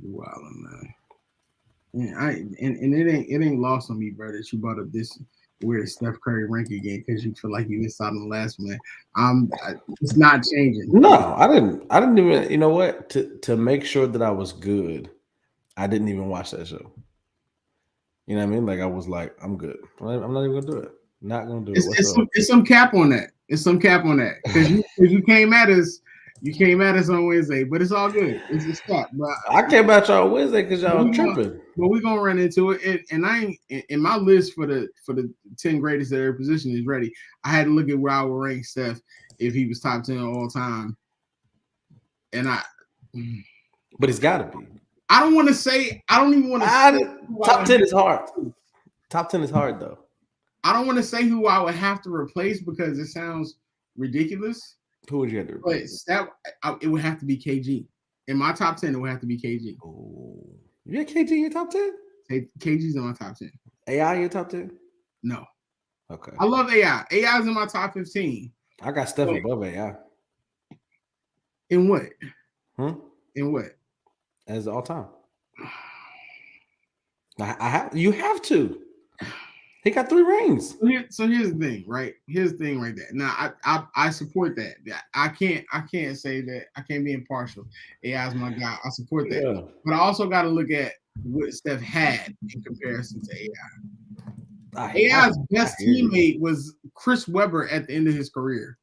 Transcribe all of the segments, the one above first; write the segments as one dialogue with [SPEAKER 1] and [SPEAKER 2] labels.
[SPEAKER 1] Wow, man. Yeah, and it ain't lost on me, bro, that you brought up this weird Steph Curry rank again because you feel like you missed out on the last one. It's not changing.
[SPEAKER 2] No, I didn't. I didn't even. You know what? To make sure that I was good, I didn't even watch that show. You know what I mean? Like I was like, I'm good. I'm not even gonna do it. Not gonna do it whatsoever.
[SPEAKER 1] It's some cap on that. It's some cap on that because you came at us. You came at us on Wednesday, but it's all good. It's cap. But
[SPEAKER 2] I came out y'all Wednesday because y'all was tripping.
[SPEAKER 1] But we're gonna run into it. And I ain't in my list for the 10 greatest at every position is ready. I had to look at where I would rank Steph if he was top 10 all time. And
[SPEAKER 2] but it's gotta be.
[SPEAKER 1] I don't want to say. I don't even want to.
[SPEAKER 2] Top 10 is hard. Top 10 is hard though.
[SPEAKER 1] I don't want to say who I would have to replace because it sounds ridiculous.
[SPEAKER 2] Who would you have to replace?
[SPEAKER 1] But it would have to be KG. In my top 10, it would have to be KG.
[SPEAKER 2] Oh, you had KG in your top 10?
[SPEAKER 1] KG's in my top 10.
[SPEAKER 2] AI in your top 10?
[SPEAKER 1] No.
[SPEAKER 2] Okay.
[SPEAKER 1] I love AI. AI's in my top 15.
[SPEAKER 2] I got Steph above AI.
[SPEAKER 1] In what?
[SPEAKER 2] Hmm?
[SPEAKER 1] In what?
[SPEAKER 2] As all time. You have to. He got 3 rings.
[SPEAKER 1] So here's the thing, right? Here's the thing right there. Now I support that. I can't say that I can't be impartial. AI's my guy. I support that. Yeah. But I also got to look at what Steph had in comparison to AI. AI's best teammate was Chris Webber at the end of his career.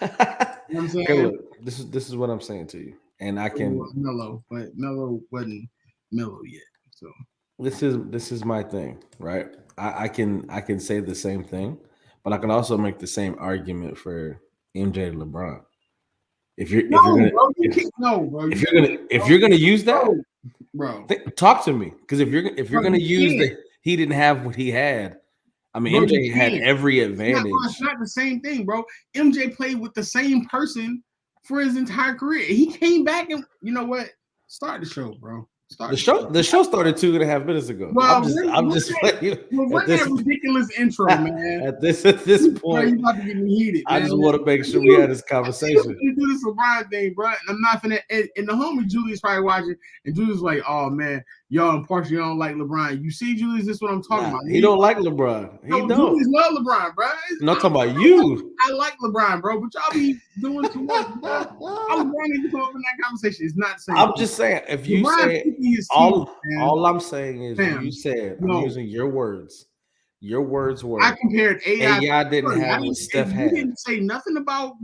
[SPEAKER 1] You know what I'm saying?
[SPEAKER 2] Okay, look, this is what I'm saying to you. And I can
[SPEAKER 1] Melo, but Melo wasn't Melo yet. So
[SPEAKER 2] this is my thing, right? I can say the same thing, but I can also make the same argument for MJ and LeBron. If you're gonna use that,
[SPEAKER 1] bro,
[SPEAKER 2] talk to me. Because if you're gonna use that, he didn't have what he had. I mean, MJ had every advantage.
[SPEAKER 1] It's not the same thing, bro. MJ played with the same person for his entire career. He came back and you know what? Start the show, bro.
[SPEAKER 2] The show started 2.5 minutes ago.
[SPEAKER 1] Well, I'm just that ridiculous intro, man.
[SPEAKER 2] At this point,
[SPEAKER 1] you about to get me heated.
[SPEAKER 2] I just want to make sure we had this conversation.
[SPEAKER 1] You do this LeBron thing, bro. And I'm not finna. And the homie Julie's probably watching, and Julie's like, "Oh man, y'all impartial. Y'all don't like LeBron." You see, Julius, this is what I'm talking about.
[SPEAKER 2] He don't like LeBron. He don't.
[SPEAKER 1] Julius love LeBron, bro.
[SPEAKER 2] No, talking about you.
[SPEAKER 1] I like LeBron, bro, but y'all be doing too much. LeBron need to come up in that conversation. It's not saying.
[SPEAKER 2] I'm just saying, if you say all I'm saying is you said, I'm using your words. Your words were.
[SPEAKER 1] I compared AI.
[SPEAKER 2] AI didn't have what Steph had.
[SPEAKER 1] You didn't say nothing about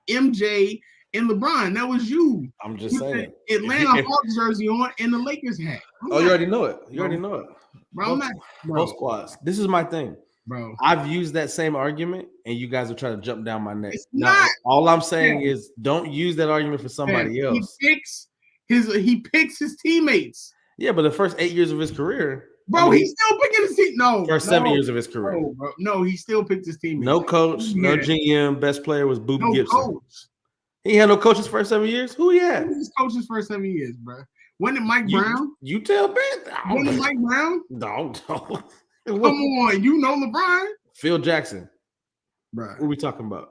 [SPEAKER 1] MJ and LeBron. That was you.
[SPEAKER 2] I'm just saying.
[SPEAKER 1] Atlanta Hawks jersey on and the Lakers hat.
[SPEAKER 2] You already know it. You already know it.
[SPEAKER 1] Bro,
[SPEAKER 2] both squads. This is my thing.
[SPEAKER 1] Bro,
[SPEAKER 2] I've used that same argument, and you guys are trying to jump down my neck. Now, all I'm saying is, don't use that argument for somebody else.
[SPEAKER 1] He picks his teammates.
[SPEAKER 2] Yeah, but the first 8 years of his career,
[SPEAKER 1] bro, he's still picking his team.
[SPEAKER 2] First 7 years of his career.
[SPEAKER 1] No, he still picked his teammates.
[SPEAKER 2] No coach, no GM. Best player was Boobie Gibson. Coach. He had no coach's first 7 years. Who he had?
[SPEAKER 1] His coach's first 7 years, bro. When did Mike Brown?
[SPEAKER 2] You tell me.
[SPEAKER 1] When did Mike Brown?
[SPEAKER 2] No.
[SPEAKER 1] Come on, you know LeBron.
[SPEAKER 2] Phil Jackson.
[SPEAKER 1] Bro.
[SPEAKER 2] What are we talking about?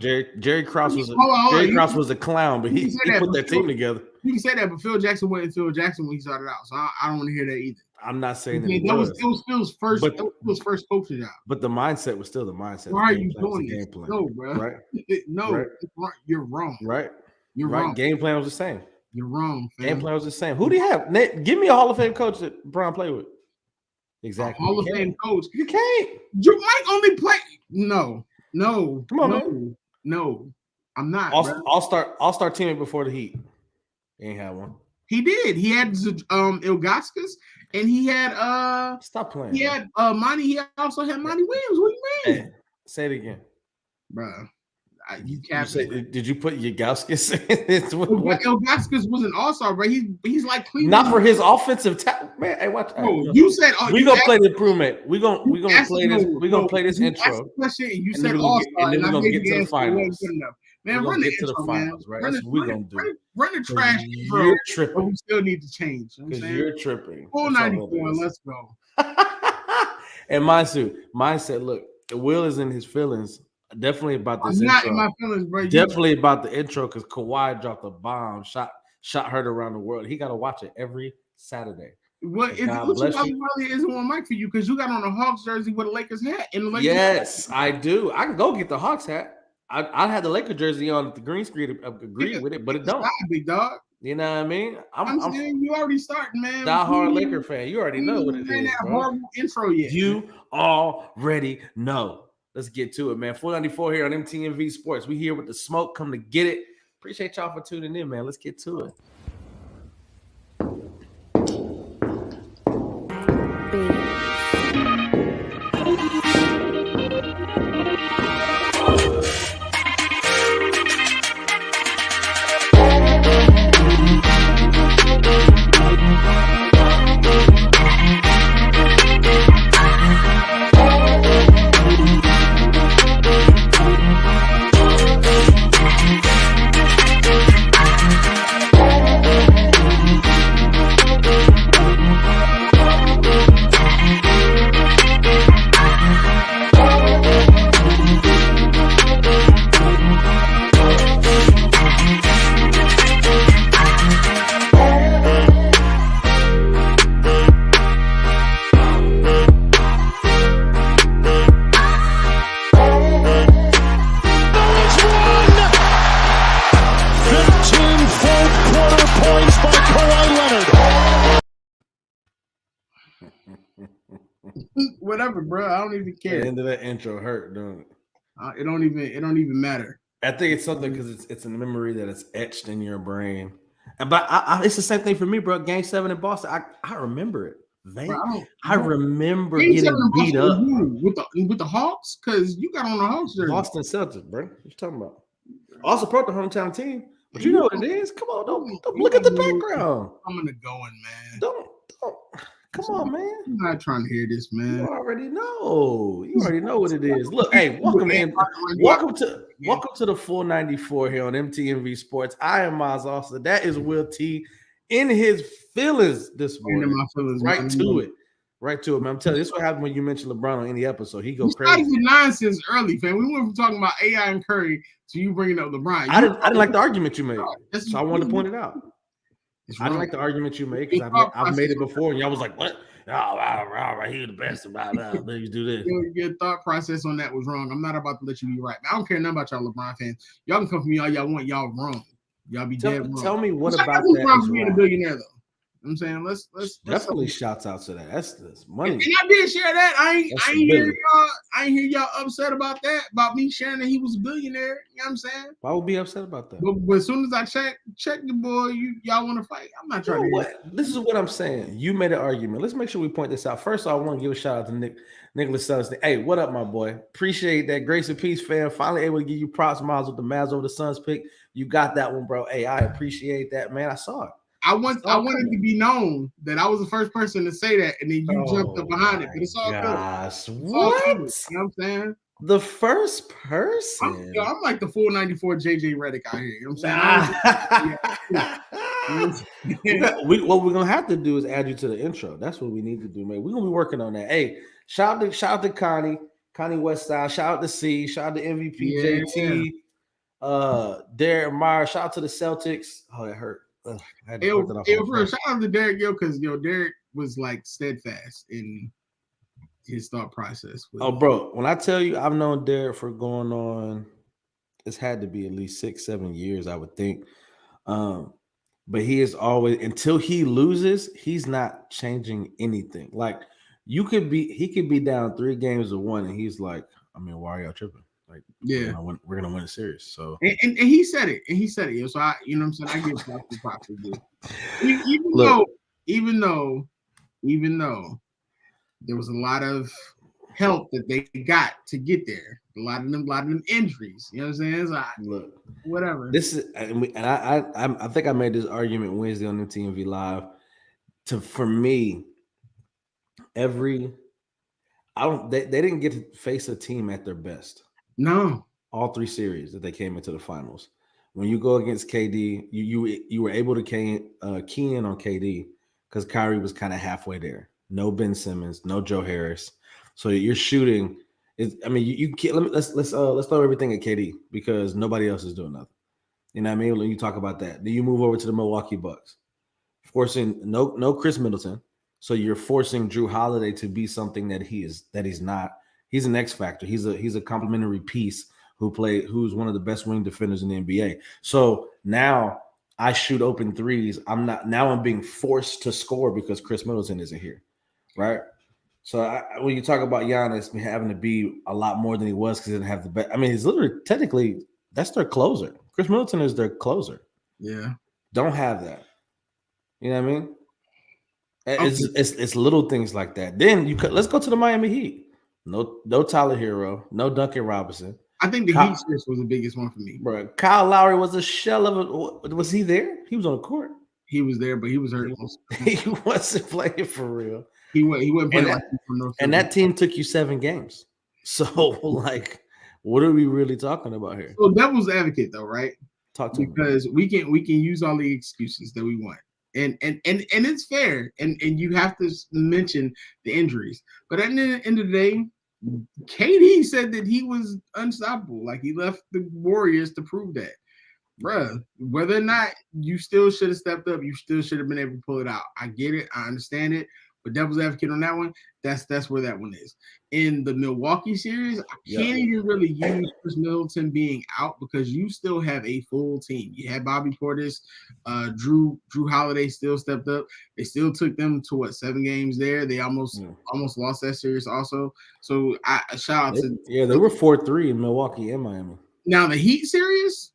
[SPEAKER 2] Jerry Krause was a clown, but he put that team together.
[SPEAKER 1] You can say that, but Phil Jackson wasn't Phil Jackson when he started out, so I don't want to hear that either.
[SPEAKER 2] I'm not saying that.
[SPEAKER 1] It was Phil's first. That was Phil's first coaching job.
[SPEAKER 2] But the mindset was still the mindset.
[SPEAKER 1] Why are you doing this? No, bro.
[SPEAKER 2] Right?
[SPEAKER 1] You're wrong.
[SPEAKER 2] Right?
[SPEAKER 1] You're wrong.
[SPEAKER 2] Game plan was the same.
[SPEAKER 1] You're wrong. Fam.
[SPEAKER 2] Game plan was the same. Who do you have? Nate, give me a Hall of Fame coach that Brown played with. Exactly.
[SPEAKER 1] Hall of Fame coach.
[SPEAKER 2] You can't.
[SPEAKER 1] You might only play. No.
[SPEAKER 2] Come on, man.
[SPEAKER 1] No. I'm not.
[SPEAKER 2] I'll start teammate before the Heat. He ain't had one.
[SPEAKER 1] He did. He had Ilgauskas, and he had
[SPEAKER 2] Stop playing.
[SPEAKER 1] He had Monty. He also had Monty Williams. What do you mean?
[SPEAKER 2] Hey, say it again,
[SPEAKER 1] bro.
[SPEAKER 2] Did you put Ilgauskas?
[SPEAKER 1] Ilgauskas was an all-star, bro. He's like Cleveland.
[SPEAKER 2] Not for his offensive talent, man. Hey, watch.
[SPEAKER 1] You said
[SPEAKER 2] we gonna play the improvement. We gonna play this. We gonna play this intro.
[SPEAKER 1] You said all-star,
[SPEAKER 2] and then we're gonna get to the finals.
[SPEAKER 1] Man, run the intro,
[SPEAKER 2] finals, right? That's what we're gonna do.
[SPEAKER 1] Run the trash.
[SPEAKER 2] You're tripping.
[SPEAKER 1] But we still need to change.
[SPEAKER 2] Because you're tripping.
[SPEAKER 1] Full 94. Let's go.
[SPEAKER 2] And mindset. Look, Will is in his feelings. Definitely about this intro.
[SPEAKER 1] Not in my feelings, bro.
[SPEAKER 2] Definitely about the intro because Kawhi dropped a bomb, shot shot heard around the world. He got to watch it every Saturday.
[SPEAKER 1] What is
[SPEAKER 2] God bless you.
[SPEAKER 1] probably isn't one mic for you because you got on a Hawks jersey with a Lakers hat and the Lakers
[SPEAKER 2] Yes, I do. I can go get the Hawks hat. I had the Laker jersey on at the green screen. Agree with it, but it don't.
[SPEAKER 1] Big dog.
[SPEAKER 2] You know what I mean?
[SPEAKER 1] I'm saying you already starting, man.
[SPEAKER 2] Die-hard Laker fan. You already know what it is, bro.
[SPEAKER 1] Horrible intro yet.
[SPEAKER 2] You already know. Let's get to it, man. 494 here on MTMV Sports. We here with the smoke. Come to get it. Appreciate y'all for tuning in, man. Let's get to it.
[SPEAKER 1] Whatever, bro. I don't even care.
[SPEAKER 2] The end of that intro hurt, don't it?
[SPEAKER 1] It don't even matter.
[SPEAKER 2] I think it's something because it's a memory that is etched in your brain. But it's the same thing for me, bro. Game 7 in Boston, I remember it. I remember getting beat up
[SPEAKER 1] with the Hawks because you got on the Hawks jersey.
[SPEAKER 2] Boston Celtics, bro. What you talking about? Also support the hometown team, but you know what it is. Come on, don't look at the background.
[SPEAKER 1] I'm gonna go in, man.
[SPEAKER 2] Don't. Come on, man.
[SPEAKER 1] I'm not trying to hear this, man.
[SPEAKER 2] You already know. You already know what it is. Look, hey, welcome in. Welcome to the 494 here on MTMV Sports. I am Miles Austin. That is Will T in his feelings this morning. Right to it, man. I'm telling you, this is what happened when you mention LeBron on any episode. He goes crazy.
[SPEAKER 1] With nonsense early, fam. We went from talking about AI and Curry to you bringing up LeBron.
[SPEAKER 2] I didn't like the argument you made, so I wanted to point it out. I didn't like the argument you made because I've made it before, and y'all was like, "What? He's the best about that. Let's do this."
[SPEAKER 1] Your thought process on that was wrong. I'm not about to let you be right. I don't care nothing about y'all LeBron fans. Y'all can come for me all y'all want. Y'all wrong. Y'all be dead wrong.
[SPEAKER 2] Tell me what about that?
[SPEAKER 1] LeBron being a billionaire though. I'm saying let's
[SPEAKER 2] definitely shouts out to that. That's money.
[SPEAKER 1] And I did share that. I ain't hear y'all upset about that, about me sharing that he was a billionaire. You know what I'm saying?
[SPEAKER 2] Why would be upset about that?
[SPEAKER 1] But as soon as I check the boy, y'all want to fight. I'm not trying to.
[SPEAKER 2] This is what I'm saying. You made an argument. Let's make sure we point this out. First, I want to give a shout out to Nicholas Suns. Hey, what up, my boy? Appreciate that. Grace and peace, fam. Finally able to give you props, Miles, with the Mavs over the Suns pick. You got that one, bro. Hey, I appreciate that, man. I saw it.
[SPEAKER 1] I wanted to be known that I was the first person to say that, and then you jumped up behind it. But it's all good.
[SPEAKER 2] What?
[SPEAKER 1] You know what I'm saying?
[SPEAKER 2] The first person.
[SPEAKER 1] I'm like the 494 JJ Redick out here. You know what I'm saying?
[SPEAKER 2] What we're gonna have to do is add you to the intro. That's what we need to do, man. We're gonna be working on that. Hey, shout out to Connie Westside. Shout out to C. Shout out to MVP JT. Derek Meyer. Shout out to the Celtics. Oh, that hurt.
[SPEAKER 1] Shout out to Derek, because Derek was like steadfast in his thought process.
[SPEAKER 2] Bro, when I tell you I've known Derek for going on, it's had to be at least 6-7 years, I would think. But he is always, until he loses, he's not changing anything. Like he could be down 3 games to 1, and he's like, I mean, why are y'all tripping? Like, we're gonna win a series. So
[SPEAKER 1] and he said it. So I, you know what I'm saying, I give props to do. Even though there was a lot of help that they got to get there. A lot of them injuries. You know what I'm saying? It's like,
[SPEAKER 2] look,
[SPEAKER 1] whatever.
[SPEAKER 2] This is, and I think I made this argument Wednesday on MTMV Live. For me, they didn't get to face a team at their best.
[SPEAKER 1] No,
[SPEAKER 2] all 3 series that they came into the finals. When you go against KD, you were able to key in on KD because Kyrie was kind of halfway there. No Ben Simmons, no Joe Harris. So you're shooting. You can't. Let's throw everything at KD because nobody else is doing nothing. You know what I mean? When you talk about that, then you move over to the Milwaukee Bucks, forcing no Chris Middleton, so you're forcing Drew Holiday to be something that he's not. He's an X factor. He's a complementary piece who's one of the best wing defenders in the NBA. So now I shoot open threes. I'm being forced to score because Chris Middleton isn't here, right? So when you talk about Giannis having to be a lot more than he was because he didn't have the best. I mean, he's literally technically that's their closer. Chris Middleton is their closer.
[SPEAKER 1] Yeah.
[SPEAKER 2] Don't have that. You know what I mean?
[SPEAKER 1] Okay.
[SPEAKER 2] It's little things like that. Then let's go to the Miami Heat. No Tyler Hero, no Duncan Robinson.
[SPEAKER 1] I think the Heat series was the biggest one for me.
[SPEAKER 2] Bro, Kyle Lowry was a shell of it. Was he there? He was on the court.
[SPEAKER 1] He was there, but he was hurt.
[SPEAKER 2] He wasn't playing for real.
[SPEAKER 1] He wasn't playing
[SPEAKER 2] and that team took you 7 games. So like, what are we really talking about here?
[SPEAKER 1] So devil's advocate though, right?
[SPEAKER 2] Talk to
[SPEAKER 1] because me. we can use all the excuses that we want. And it's fair. And you have to mention the injuries. But at the end of the day, KD said that he was unstoppable. Like he left the Warriors to prove that. Bruh, whether or not you still should have stepped up, you still should have been able to pull it out. I get it. I understand it. But devil's advocate on that one, that's where that one is. In the Milwaukee series, I can't even really use Chris Middleton being out because you still have a full team. You had Bobby Portis, Drew Holiday still stepped up. They still took them to 7 games there. They almost lost that series also. So I shout out to
[SPEAKER 2] they were 4-3 in Milwaukee and Miami.
[SPEAKER 1] Now the Heat series.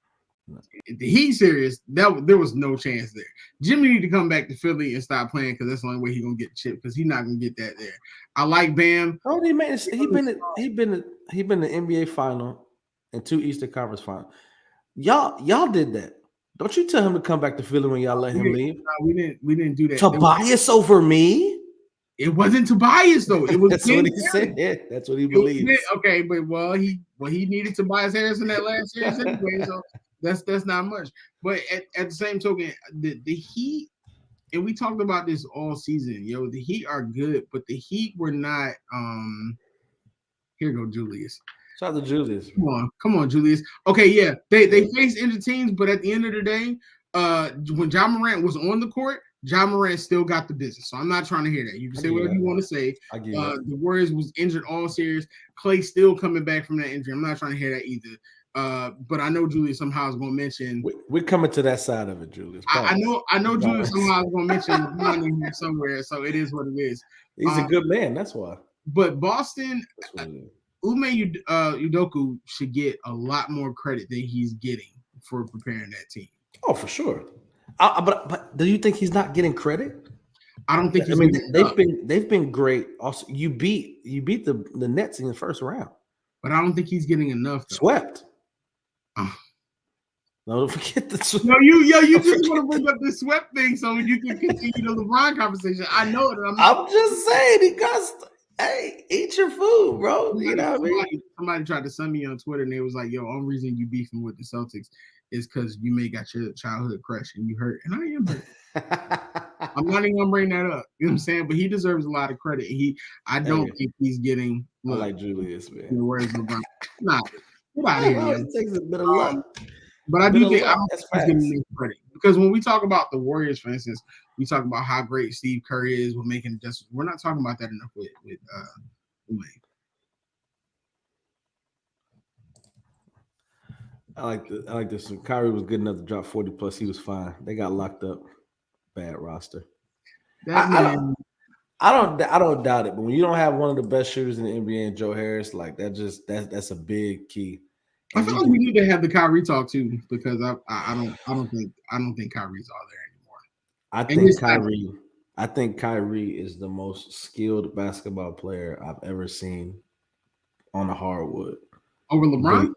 [SPEAKER 1] The Heat series, there was no chance there. Jimmy need to come back to Philly and stop playing because that's the only way he's gonna get the chip because he's not gonna get that there. I like Bam.
[SPEAKER 2] Oh, he been in the NBA final and 2 Eastern Conference final. Y'all did that. Don't you tell him to come back to Philly when y'all let him leave?
[SPEAKER 1] No, we didn't do that.
[SPEAKER 2] Tobias over me?
[SPEAKER 1] It wasn't Tobias though. It was
[SPEAKER 2] that's what he said. That's what he believes.
[SPEAKER 1] Okay, but he needed Tobias Harris in that last series anyway. So that's not much. But at the same token, the Heat, and we talked about this all season. The Heat are good, but the Heat were not. Here go Julius.
[SPEAKER 2] Shout out to Julius.
[SPEAKER 1] Come on, Julius. Okay, yeah, they faced injured teams, but at the end of the day, when Ja Morant was on the court, Ja Morant still got the business. So I'm not trying to hear that. You can say whatever you want to say. The Warriors was injured all series. Clay still coming back from that injury. I'm not trying to hear that either. But I know Julius somehow is going to mention.
[SPEAKER 2] We're coming to that side of it, Julius.
[SPEAKER 1] I know Julius somehow is going to mention LeBron in here somewhere. So it is what it is.
[SPEAKER 2] He's a good man. That's why.
[SPEAKER 1] But Boston, Ume Udoka should get a lot more credit than he's getting for preparing that team.
[SPEAKER 2] Oh, for sure. But do you think he's not getting credit?
[SPEAKER 1] I don't think.
[SPEAKER 2] They've been great. Also, you beat the Nets in the first round,
[SPEAKER 1] but I don't think he's getting enough. Though.
[SPEAKER 2] Swept. No, don't forget the swept.
[SPEAKER 1] No, you just want to bring up the swept thing so you can continue the LeBron conversation. I know it.
[SPEAKER 2] I'm just saying because. Hey, eat your food, bro. You know what I mean?
[SPEAKER 1] Somebody tried to send me on Twitter and they was like, yo, only reason you beefing with the Celtics is because you may got your childhood crush and you hurt. And I am hurt. I'm not even gonna bring that up. You know what I'm saying? But he deserves a lot of credit. I don't think he's getting
[SPEAKER 2] I like Julius, man.
[SPEAKER 1] Where's LeBron? Nah, get out of here.
[SPEAKER 2] It takes a bit of luck.
[SPEAKER 1] But I do think I don't think he's getting credit. Because when we talk about the Warriors, for instance, we talk about how great Steve Kerr is with making adjustments. We're not talking about that enough with Ume.
[SPEAKER 2] I like this. Kyrie was good enough to drop 40 plus. He was fine. They got locked up. Bad roster. I don't doubt it. But when you don't have one of the best shooters in the NBA and Joe Harris, like that's a big key.
[SPEAKER 1] I feel like we need to have the Kyrie talk too, because I don't think Kyrie's all there anymore.
[SPEAKER 2] I think Kyrie is the most skilled basketball player I've ever seen on the hardwood.
[SPEAKER 1] Over LeBron?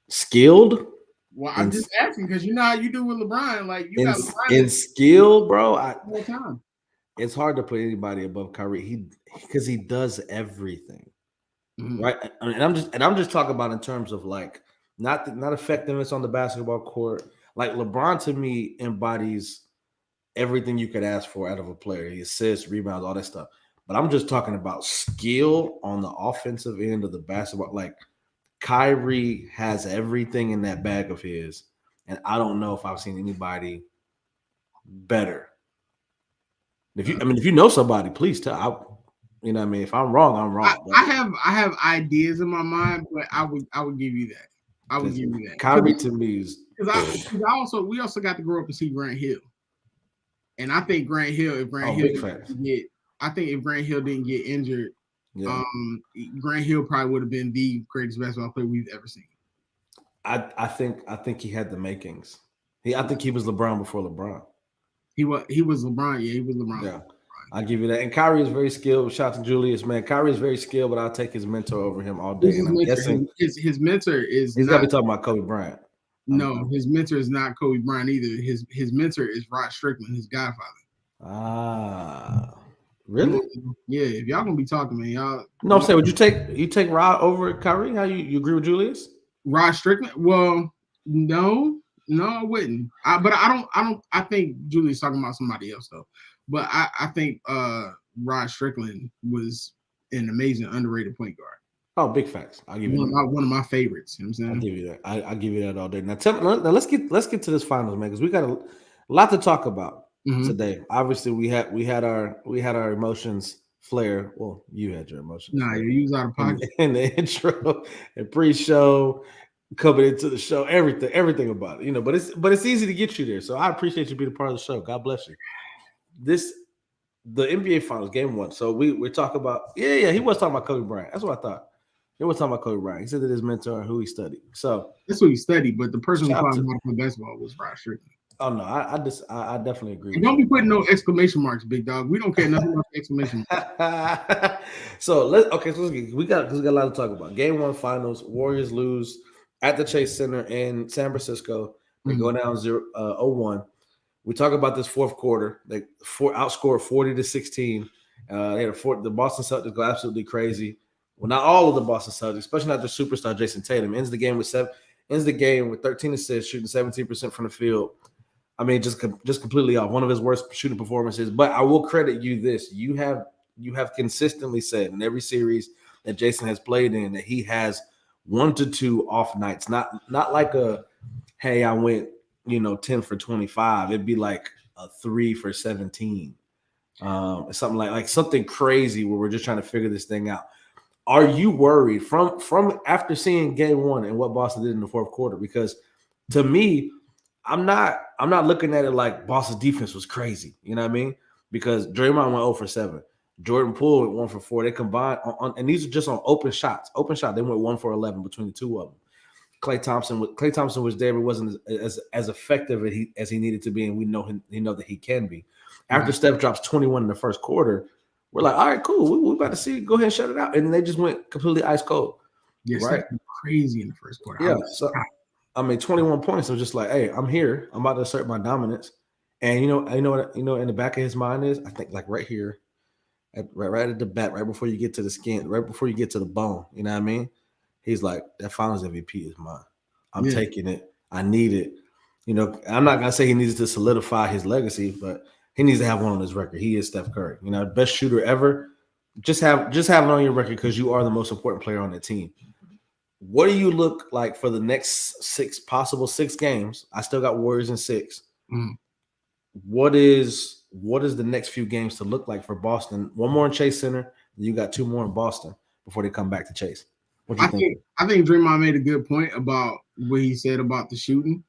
[SPEAKER 2] Skilled?
[SPEAKER 1] Well, I'm just asking because you know how you do with LeBron. Like you got LeBron
[SPEAKER 2] in skill, bro.
[SPEAKER 1] All the time.
[SPEAKER 2] It's hard to put anybody above Kyrie. Because he does everything. Mm-hmm. Right, and I'm just talking about in terms of like not effectiveness on the basketball court. Like LeBron to me embodies everything you could ask for out of a player. He assists, rebounds, all that stuff. But I'm just talking about skill on the offensive end of the basketball. Like Kyrie has everything in that bag of his, and I don't know if I've seen anybody better. If you know somebody, please tell. You know what I mean? If I'm wrong, I'm wrong.
[SPEAKER 1] I have ideas in my mind, but I would give you that. I would give you that.
[SPEAKER 2] Kyrie to me is
[SPEAKER 1] because we also got to grow up and see Grant Hill, and I think Grant Hill, if Grant Hill didn't get injured, Grant Hill probably would have been the greatest basketball player we've ever seen.
[SPEAKER 2] I think he had the makings. I think he was LeBron before LeBron.
[SPEAKER 1] He was LeBron. Yeah, he was LeBron.
[SPEAKER 2] Yeah. I'll give you that. And Kyrie is very skilled. Shout out to Julius, man. Kyrie is very skilled, but I'll take his mentor over him all day. And I'm guessing
[SPEAKER 1] his mentor is
[SPEAKER 2] he's got to be talking about Kobe Bryant.
[SPEAKER 1] No, his mentor is not Kobe Bryant either. His mentor is Rod Strickland, his godfather.
[SPEAKER 2] Ah, really?
[SPEAKER 1] Yeah. If y'all gonna be talking, man, y'all.
[SPEAKER 2] No, I'm saying, would you take Rod over Kyrie? How you agree with Julius?
[SPEAKER 1] Rod Strickland? Well, no, I wouldn't. But I think Julius talking about somebody else though. But I think Rod Strickland was an amazing underrated point guard.
[SPEAKER 2] Oh, big facts. I'll give you that.
[SPEAKER 1] One of my favorites. You know what I'm saying?
[SPEAKER 2] I'll give you that. I'll give you that all day. Now, let's get to this finals, man, because we got a lot to talk about today. Obviously, we had our emotions flare. Well, you had your emotions.
[SPEAKER 1] Nah, you was out of pocket.
[SPEAKER 2] In the intro and pre-show, coming into the show, everything about it. But it's easy to get you there. So I appreciate you being a part of the show. God bless you. The NBA Finals, Game 1. So we're talking about he was talking about Kobe Bryant. That's what I thought. He was talking about Kobe Bryant. He said that his mentor, who he studied. So
[SPEAKER 1] that's what he studied, but the person who taught him how to play basketball was Rod Strickland.
[SPEAKER 2] Oh no, I definitely agree.
[SPEAKER 1] Don't be putting no exclamation marks, big dog. We don't care nothing about exclamation marks.
[SPEAKER 2] So we got a lot to talk about. Game 1 Finals, Warriors lose at the Chase Center in San Francisco. They go down 0-1. We talk about this fourth quarter. They outscored 40-16. The Boston Celtics go absolutely crazy. Well, not all of the Boston Celtics, especially not their superstar Jason Tatum, ends the game with 13 assists, shooting 17% from the field. I mean, just completely off. One of his worst shooting performances. But I will credit you this: you have consistently said in every series that Jason has played in that he has 1 to 2 off nights. Not like a, hey, I went 10 for 25. It'd be like a 3 for 17, something like something crazy where we're just trying to figure this thing out. Are you worried from after seeing Game 1 and what Boston did in the fourth quarter? Because to me, I'm not looking at it like Boston's defense was crazy. You know what I mean? Because Draymond went 0 for 7. Jordan Poole went 1 for 4. They combined and these are just on open shots. Open shot, they went 1 for 11 between the two of them. Klay Thompson was there, but wasn't as effective as he needed to be, and we know that he can be. After Steph drops 21 in the first quarter, we're like, all right, cool. We're about to see. Go ahead and shut it out. And they just went completely ice cold.
[SPEAKER 1] Yes, right? Crazy in the first quarter.
[SPEAKER 2] Yeah. So, 21 points. I'm just like, hey, I'm here. I'm about to assert my dominance. And you know what in the back of his mind is, I think like right here, right at the back, right before you get to the skin, right before you get to the bone. You know what I mean? He's like, that Finals MVP is mine. I'm taking it. I need it. I'm not gonna say he needs to solidify his legacy, but he needs to have one on his record. He is Steph Curry, best shooter ever. Just have it on your record because you are the most important player on the team. What do you look like for the next 6 games? I still got Warriors in 6. What is the next few games to look like for Boston? 1 more in Chase Center, and you got 2 more in Boston before they come back to Chase. What do you think?
[SPEAKER 1] I think Draymond made a good point about what he said about the shooting.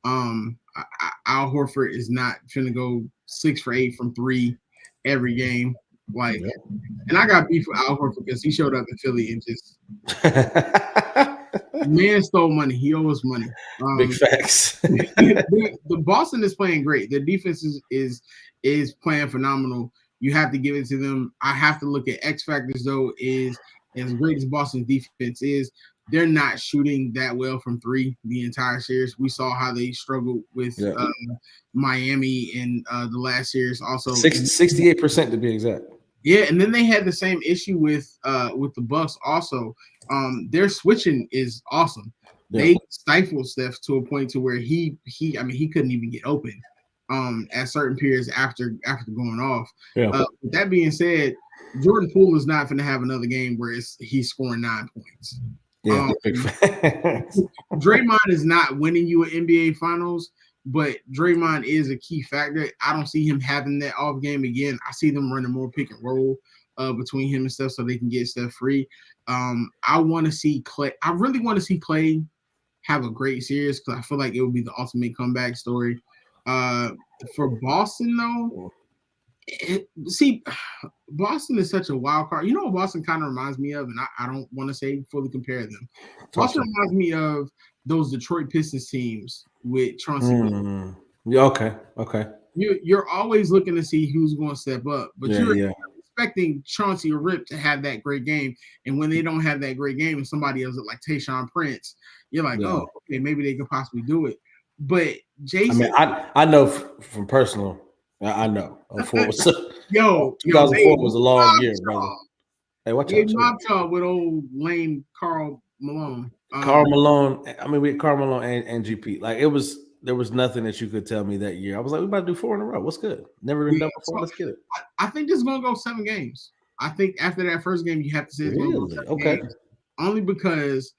[SPEAKER 1] Al Horford is not finna go 6 for 8 from 3 every game. And I got beef with Al Horford because he showed up in Philly and just man stole money. He owes money.
[SPEAKER 2] Big facts.
[SPEAKER 1] the Boston is playing great. Their defense is playing phenomenal. You have to give it to them. I have to look at X factors though. Is as great as Boston's defense is, they're not shooting that well from 3 the entire series. We saw how they struggled with Miami in the last series. Also,
[SPEAKER 2] 68% to be exact.
[SPEAKER 1] Yeah, and then they had the same issue with the Bucks. Also, their switching is awesome. Yeah. They stifled Steph to a point to where he couldn't even get open at certain periods after going off. Yeah. With that being said, Jordan Poole is not going to have another game where he's scoring 9 points.
[SPEAKER 2] Yeah, big facts.
[SPEAKER 1] Draymond is not winning you an NBA Finals, but Draymond is a key factor. I don't see him having that off game again. I see them running more pick and roll between him and Steph so they can get Steph free. I want to see Clay. I really want to see Clay have a great series because I feel like it would be the ultimate comeback story. For Boston, though, see, Boston is such a wild card. You know what Boston kind of reminds me of, and I don't want to say fully compare them. Boston reminds me of those Detroit Pistons teams with Chauncey.
[SPEAKER 2] Yeah, okay.
[SPEAKER 1] You're always looking to see who's going to step up, but you're expecting Chauncey or Rip to have that great game, and when they don't have that great game, and somebody else like Tayshaun Prince, you're like, oh, okay, maybe they could possibly do it. But Jason,
[SPEAKER 2] I know from personal. I know.
[SPEAKER 1] 2004
[SPEAKER 2] was a long year, brother. Hey, watch out.
[SPEAKER 1] Mob y'all with old lame Karl Malone.
[SPEAKER 2] Karl Malone. I mean, we had Karl Malone and GP. Like there was nothing that you could tell me that year. I was like, we about to do 4 in a row. What's good? Never been done before. Let's get it.
[SPEAKER 1] I think this is gonna go 7 games. I think after that first game, you have to say it's gonna go 7 games. Only because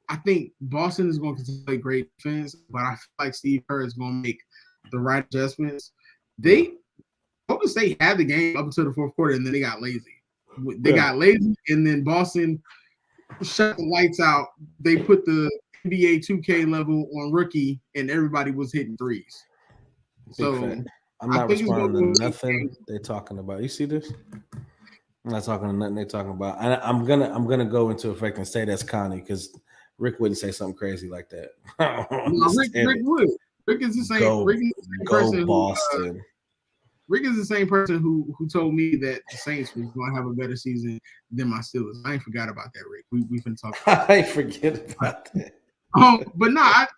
[SPEAKER 1] I think Boston is going to play great defense, but I feel like Steve Kerr is going to make the right adjustments. Golden State had the game up until the fourth quarter, and then they got lazy. Got lazy, and then Boston shut the lights out. They put the NBA 2K level on rookie, and everybody was hitting threes. So
[SPEAKER 2] I'm not responding to nothing they're talking about. You see this? I'm not talking to nothing they're talking about. I'm gonna go into effect and say that's Connie because Rick wouldn't say something crazy like that.
[SPEAKER 1] Rick would. Rick is the same. Rick is the same person.
[SPEAKER 2] Boston.
[SPEAKER 1] Rick is the same person who told me that the Saints was going to have a better season than my Steelers. I ain't forgot about that, Rick. We've been talking.
[SPEAKER 2] I ain't forget about that.
[SPEAKER 1] But no, I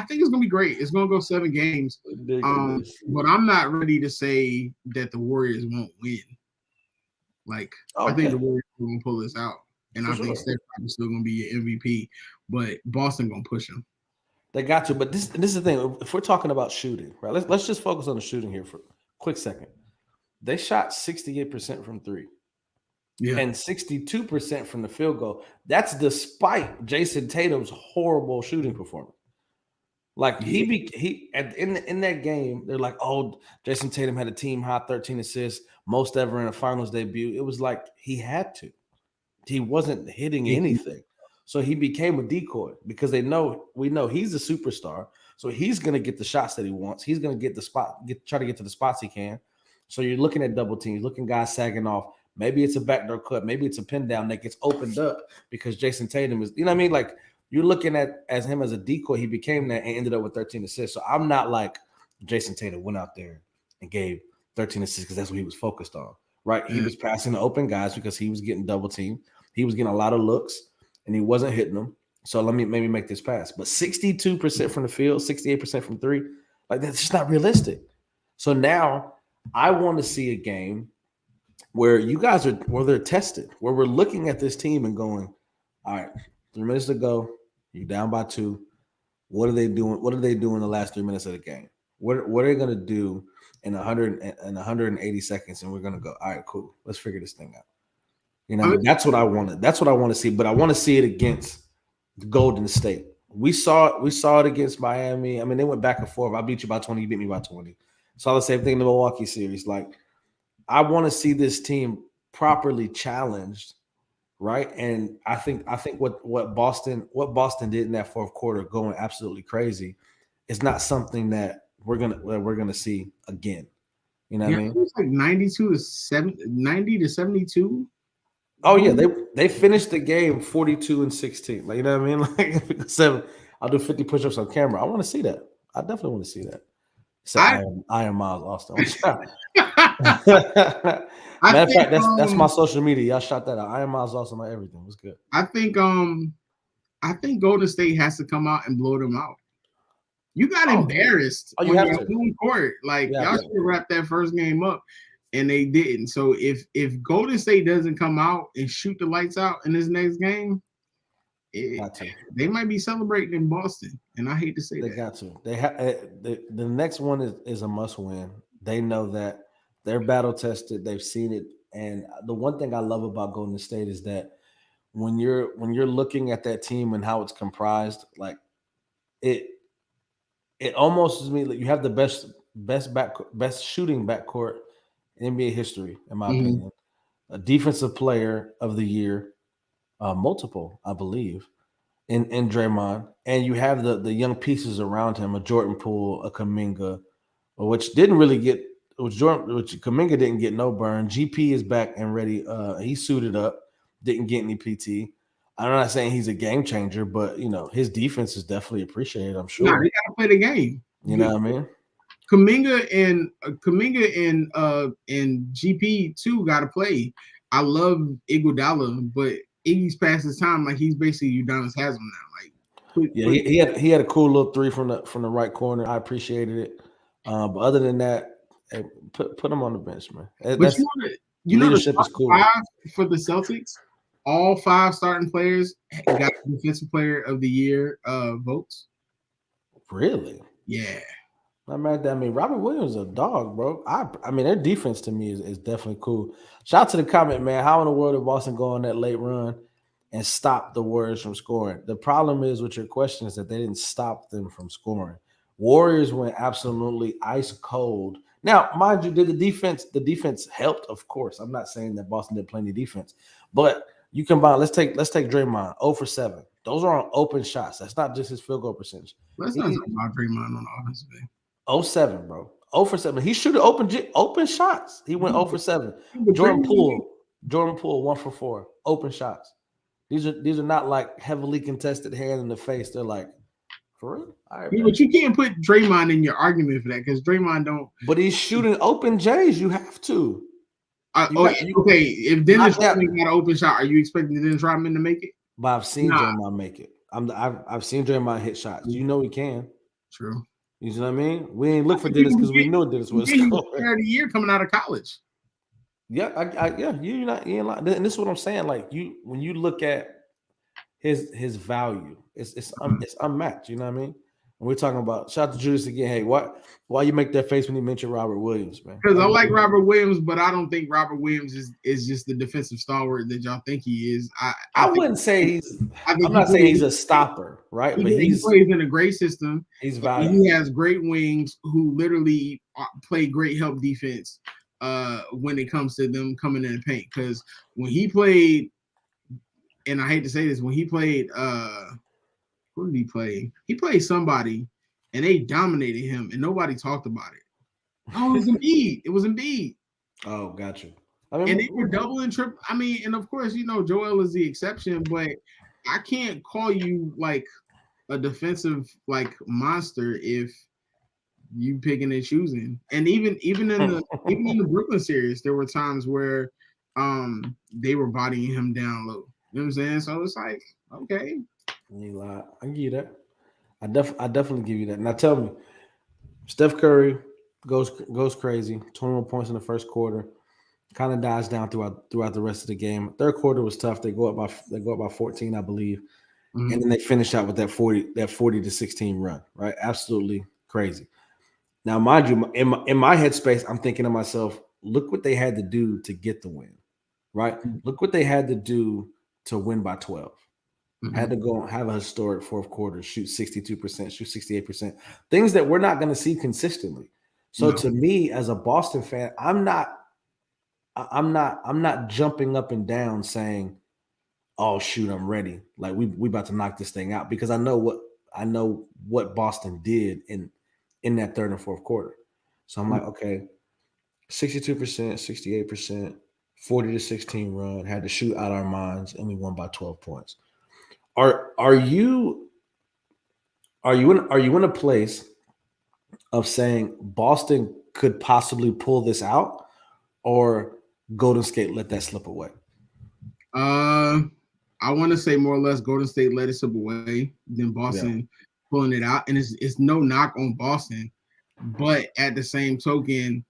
[SPEAKER 1] think it's gonna be great. It's gonna go 7 games. But I'm not ready to say that the Warriors won't win. Like I think the Warriors are gonna pull this out, and I think Steph is still gonna be an MVP. But Boston gonna push him.
[SPEAKER 2] They got to. But this is the thing. If we're talking about shooting, right? Let's just focus on the shooting here for a quick second. They shot 68% from 3. Yeah. And 62% from the field goal. That's despite Jason Tatum's horrible shooting performance. Like in that game, they're like, oh, Jason Tatum had a team high 13 assists, most ever in a finals debut. It was like he had to. He wasn't hitting anything. So he became a decoy because we know he's a superstar. So he's gonna get the shots that he wants. He's gonna get the spot, try to get to the spots he can. So you're looking at double teams, looking guys sagging off. Maybe it's a backdoor cut. Maybe it's a pin down that gets opened up because Jason Tatum is, you know what I mean? Like you're looking at as him as a decoy. He became that and ended up with 13 assists. So I'm not like Jason Tatum went out there and gave 13 assists because that's what he was focused on, right? He was passing to open guys because he was getting double teamed. He was getting a lot of looks and he wasn't hitting them. So let me maybe make this pass. But 62% from the field, 68% from 3, like that's just not realistic. So now I want to see a game where you guys are, where they're tested, where we're looking at this team and going, all right, 3 minutes to go, you're down by 2. What are they doing? What do they do in the last 3 minutes of the game? What are they going to do in 180 seconds? And we're going to go, all right, cool. Let's figure this thing out. You know, that's what I wanted. That's what I want to see. But I want to see it against Golden State. We saw it against Miami. I mean, they went back and forth. I beat you by 20. You beat me by 20. Saw the same thing in the Milwaukee series. Like, I want to see this team properly challenged, right? And I think what Boston did in that fourth quarter, going absolutely crazy, is not something that we're gonna see again. You know what I mean?
[SPEAKER 1] It was like 90 to 72.
[SPEAKER 2] Oh yeah, they finished the game 42-16. Like, you know what I mean? Like 7. I'll do 50 push-ups on camera. I want to see that. I definitely want to see that. So I am Miles Austin. Matter of fact, that's my social media. Y'all shot that out. I am Miles Austin. My everything was good.
[SPEAKER 1] I think Golden State has to come out and blow them out. You got embarrassed on your home court. Like y'all should have wrapped that first game up, and they didn't. So if Golden State doesn't come out and shoot the lights out in this next game, they might be celebrating in Boston. And I hate to say
[SPEAKER 2] they got to. They have the next one is a must win. They know that they're battle tested. They've seen it. And the one thing I love about Golden State is that when you're looking at that team and how it's comprised, like it it almost is me like you have the best shooting backcourt in NBA history, in my
[SPEAKER 1] Mm-hmm.
[SPEAKER 2] opinion. A defensive player of the year, multiple, I believe, in Draymond, and you have the young pieces around him, a Jordan Poole, a Kuminga, which didn't really get which Kuminga didn't get no burn. GP is back and ready. He suited up, didn't get any PT. I'm not saying he's a game changer, but his defense is definitely appreciated. I'm
[SPEAKER 1] Nah,
[SPEAKER 2] sure.
[SPEAKER 1] they gotta play the game.
[SPEAKER 2] You know what I mean?
[SPEAKER 1] Kuminga and GP too gotta play. I love Iguodala, but Iggy's past his time. Like he's basically Udonis Haslam now. Like
[SPEAKER 2] Yeah, he had a cool little three from the right corner. I appreciated it. But other than that, hey, put him on the bench, man.
[SPEAKER 1] but
[SPEAKER 2] That's
[SPEAKER 1] you know the
[SPEAKER 2] leadership is
[SPEAKER 1] starting
[SPEAKER 2] cool.
[SPEAKER 1] five for the Celtics, all 5 starting players got defensive player of the year votes.
[SPEAKER 2] Really?
[SPEAKER 1] Yeah.
[SPEAKER 2] Not mad at that. I mean, Robert Williams is a dog, bro. I mean, their defense to me is definitely cool. Shout out to the comment, man. How in the world did Boston go on that late run and stop the Warriors from scoring? The problem is with your question is that they didn't stop them from scoring. Warriors went absolutely ice cold. Now, mind you, did the defense helped? Of course. I'm not saying that Boston didn't play any defense, but you combine. Let's take Draymond 0 for 7. Those are on open shots. That's not just his field goal percentage.
[SPEAKER 1] Let's not talk about Draymond on the offensive end.
[SPEAKER 2] 0-7, bro. 0 for 7. He shooting open shots. He went 0 for 7. Jordan Poole 1 for 4. Open shots. These are not like heavily contested hand in the face. They're like, for real? All right,
[SPEAKER 1] but you can't put Draymond in your argument for that because Draymond don't.
[SPEAKER 2] But he's shooting open J's. You have to.
[SPEAKER 1] Okay. If Dennis Rodman got an open shot, are you expecting Dennis Rodman to make it?
[SPEAKER 2] But I've seen Draymond make it. I've seen Draymond hit shots. You know he can.
[SPEAKER 1] True.
[SPEAKER 2] You know what I mean? We ain't look for Dennis because we knew Dennis was
[SPEAKER 1] scoring. Player of the year coming out of college.
[SPEAKER 2] Yeah, you ain't lying. And this is what I'm saying. Like when you look at his value, it's unmatched. You know what I mean? And we're talking about shout out to Judas again. Hey, why you make that face when you mention Robert Williams, man?
[SPEAKER 1] Because I like Robert Williams, but I don't think Robert Williams is just the defensive stalwart that y'all think he is.
[SPEAKER 2] I wouldn't say he's. I'm not saying he's a stopper, right? But he
[SPEAKER 1] plays in a great system.
[SPEAKER 2] He's valuable.
[SPEAKER 1] He has great wings who literally play great help defense when it comes to them coming in the paint. Because when he played, and I hate to say this, when he played, who did he play? He played somebody, and they dominated him, and nobody talked about it. Oh, it was Embiid. It was Embiid.
[SPEAKER 2] Oh, gotcha.
[SPEAKER 1] And they were doubling triple. I mean, and of course, Joel is the exception, but I can't call you like a defensive like monster if you picking and choosing. And even in the Brooklyn series, there were times where they were bodying him down low. You know what I'm saying? So it's like, okay.
[SPEAKER 2] I give you that. I definitely give you that. Now tell me, Steph Curry goes crazy. 21 points in the first quarter. Kind of dies down throughout the rest of the game. Third quarter was tough. They go up by 14, I believe. Mm-hmm. And then they finish out with that 40 to 16 run, right? Absolutely crazy. Now, mind you, in my headspace, I'm thinking to myself, look what they had to do to get the win, right? Mm-hmm. Look what they had to do to win by 12. Mm-hmm. Had to go have a historic fourth quarter, shoot 62%, shoot 68%, things that we're not going to see consistently. So to me, as a Boston fan, I'm not jumping up and down saying, "Oh shoot, I'm ready." Like we about to knock this thing out because I know what Boston did in that third and fourth quarter. So I'm like, okay, 62%, 68%, 40 to 16 run, had to shoot out our minds, and we won by 12 points. Are you in a place of saying Boston could possibly pull this out, or Golden State let that slip away?
[SPEAKER 1] I want to say more or less Golden State let it slip away than Boston pulling it out, and it's no knock on Boston, but at the same token,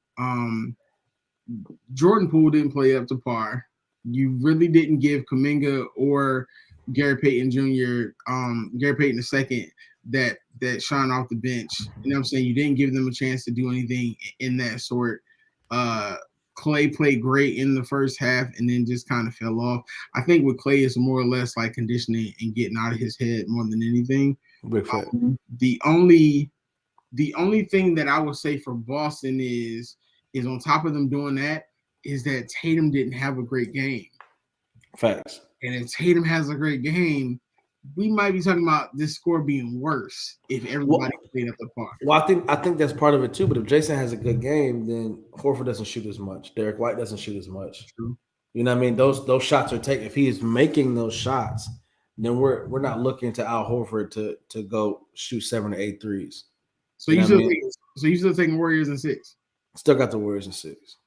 [SPEAKER 1] Jordan Poole didn't play up to par. You really didn't give Kuminga or Gary Payton Jr., Gary Payton II, that shine off the bench. You know what I'm saying? You didn't give them a chance to do anything in that sort. Clay played great in the first half and then just kind of fell off. I think with Clay, it's more or less like conditioning and getting out of his head more than anything.
[SPEAKER 2] Big fact.
[SPEAKER 1] The only thing that I would say for Boston is on top of them doing that is that Tatum didn't have a great game.
[SPEAKER 2] Facts.
[SPEAKER 1] And if Tatum has a great game, we might be talking about this score being worse if everybody played up the par.
[SPEAKER 2] Well, I think that's part of it too. But if Jason has a good game, then Horford doesn't shoot as much. Derek White doesn't shoot as much.
[SPEAKER 1] True.
[SPEAKER 2] You know what I mean? Those shots are taken. If he is making those shots, then we're not looking to Al Horford to go shoot 7 or 8 threes.
[SPEAKER 1] So you still taking Warriors in 6?
[SPEAKER 2] Still got the Warriors in 6.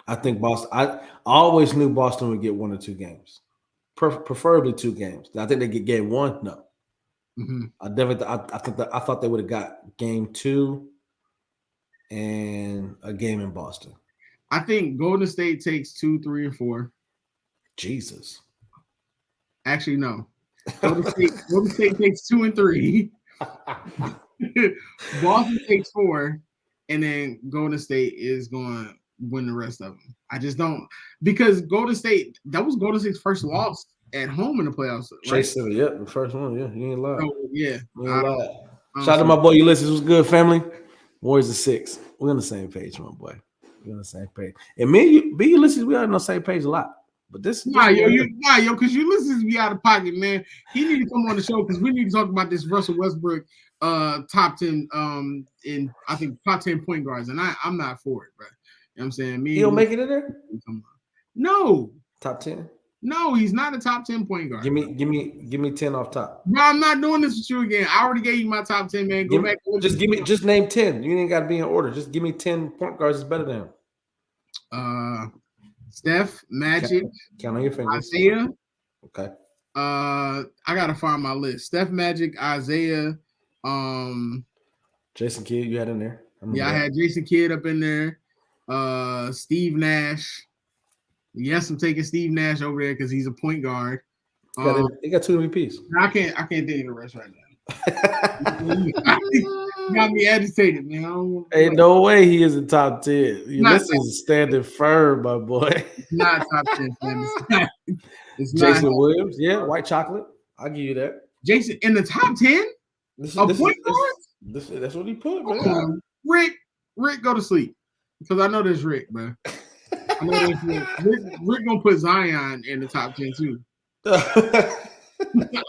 [SPEAKER 2] I think Boston. I always knew Boston would get 1 or 2 games. Preferably 2 games. I think they get game 1. No, I definitely. I thought they would have got game 2 and a game in Boston.
[SPEAKER 1] I think Golden State takes 2, 3, and 4.
[SPEAKER 2] Jesus.
[SPEAKER 1] Actually, no. Golden State takes 2 and 3. Boston takes 4, and then Golden State is going to win the rest of them. I just don't, because Golden State, that was Golden State's first loss at home in the playoffs. Right?
[SPEAKER 2] Chase City, yep, the first one. Yeah, you ain't lying.
[SPEAKER 1] So, yeah,
[SPEAKER 2] you ain't lying. Shout out to my boy Ulysses. What's good, family? Warriors are 6. We're on the same page, my boy. We're on the same page. And me and Ulysses, we are on the same page a lot. But this,
[SPEAKER 1] because Ulysses be out of pocket, man. He need to come on the show because we need to talk about this Russell Westbrook top 10 in I think top 10 point guards, and I'm not for it, bro. You know what I'm saying?
[SPEAKER 2] He'll make it in there?
[SPEAKER 1] No.
[SPEAKER 2] Top 10?
[SPEAKER 1] No, he's not a top 10 point guard.
[SPEAKER 2] Give me 10 off top.
[SPEAKER 1] No, I'm not doing this with you again. I already gave you my top 10, man. Go back.
[SPEAKER 2] Just name 10. You ain't got to be in order. Just give me 10 point guards that's better than
[SPEAKER 1] him. Steph, Magic,
[SPEAKER 2] count on your fingers.
[SPEAKER 1] Isaiah.
[SPEAKER 2] Okay.
[SPEAKER 1] I gotta find my list. Steph, Magic, Isaiah,
[SPEAKER 2] Jason Kidd, you had in there.
[SPEAKER 1] I had Jason Kidd up in there. Steve Nash. Yes, I'm taking Steve Nash over there because he's a point guard.
[SPEAKER 2] He got 2 MVPs.
[SPEAKER 1] I can't think of the rest right now. Got me agitated, man.
[SPEAKER 2] Ain't no way he is in top 10. This is standing firm, my boy.
[SPEAKER 1] Not top 10, man. It's
[SPEAKER 2] Jason Williams, yeah, white chocolate. I'll give you that.
[SPEAKER 1] Jason in the top 10? Point guard?
[SPEAKER 2] That's what he put, man.
[SPEAKER 1] Rick, go to sleep. Because I know there's Rick, man. I know there's Rick. Rick gonna put Zion in the top 10 too.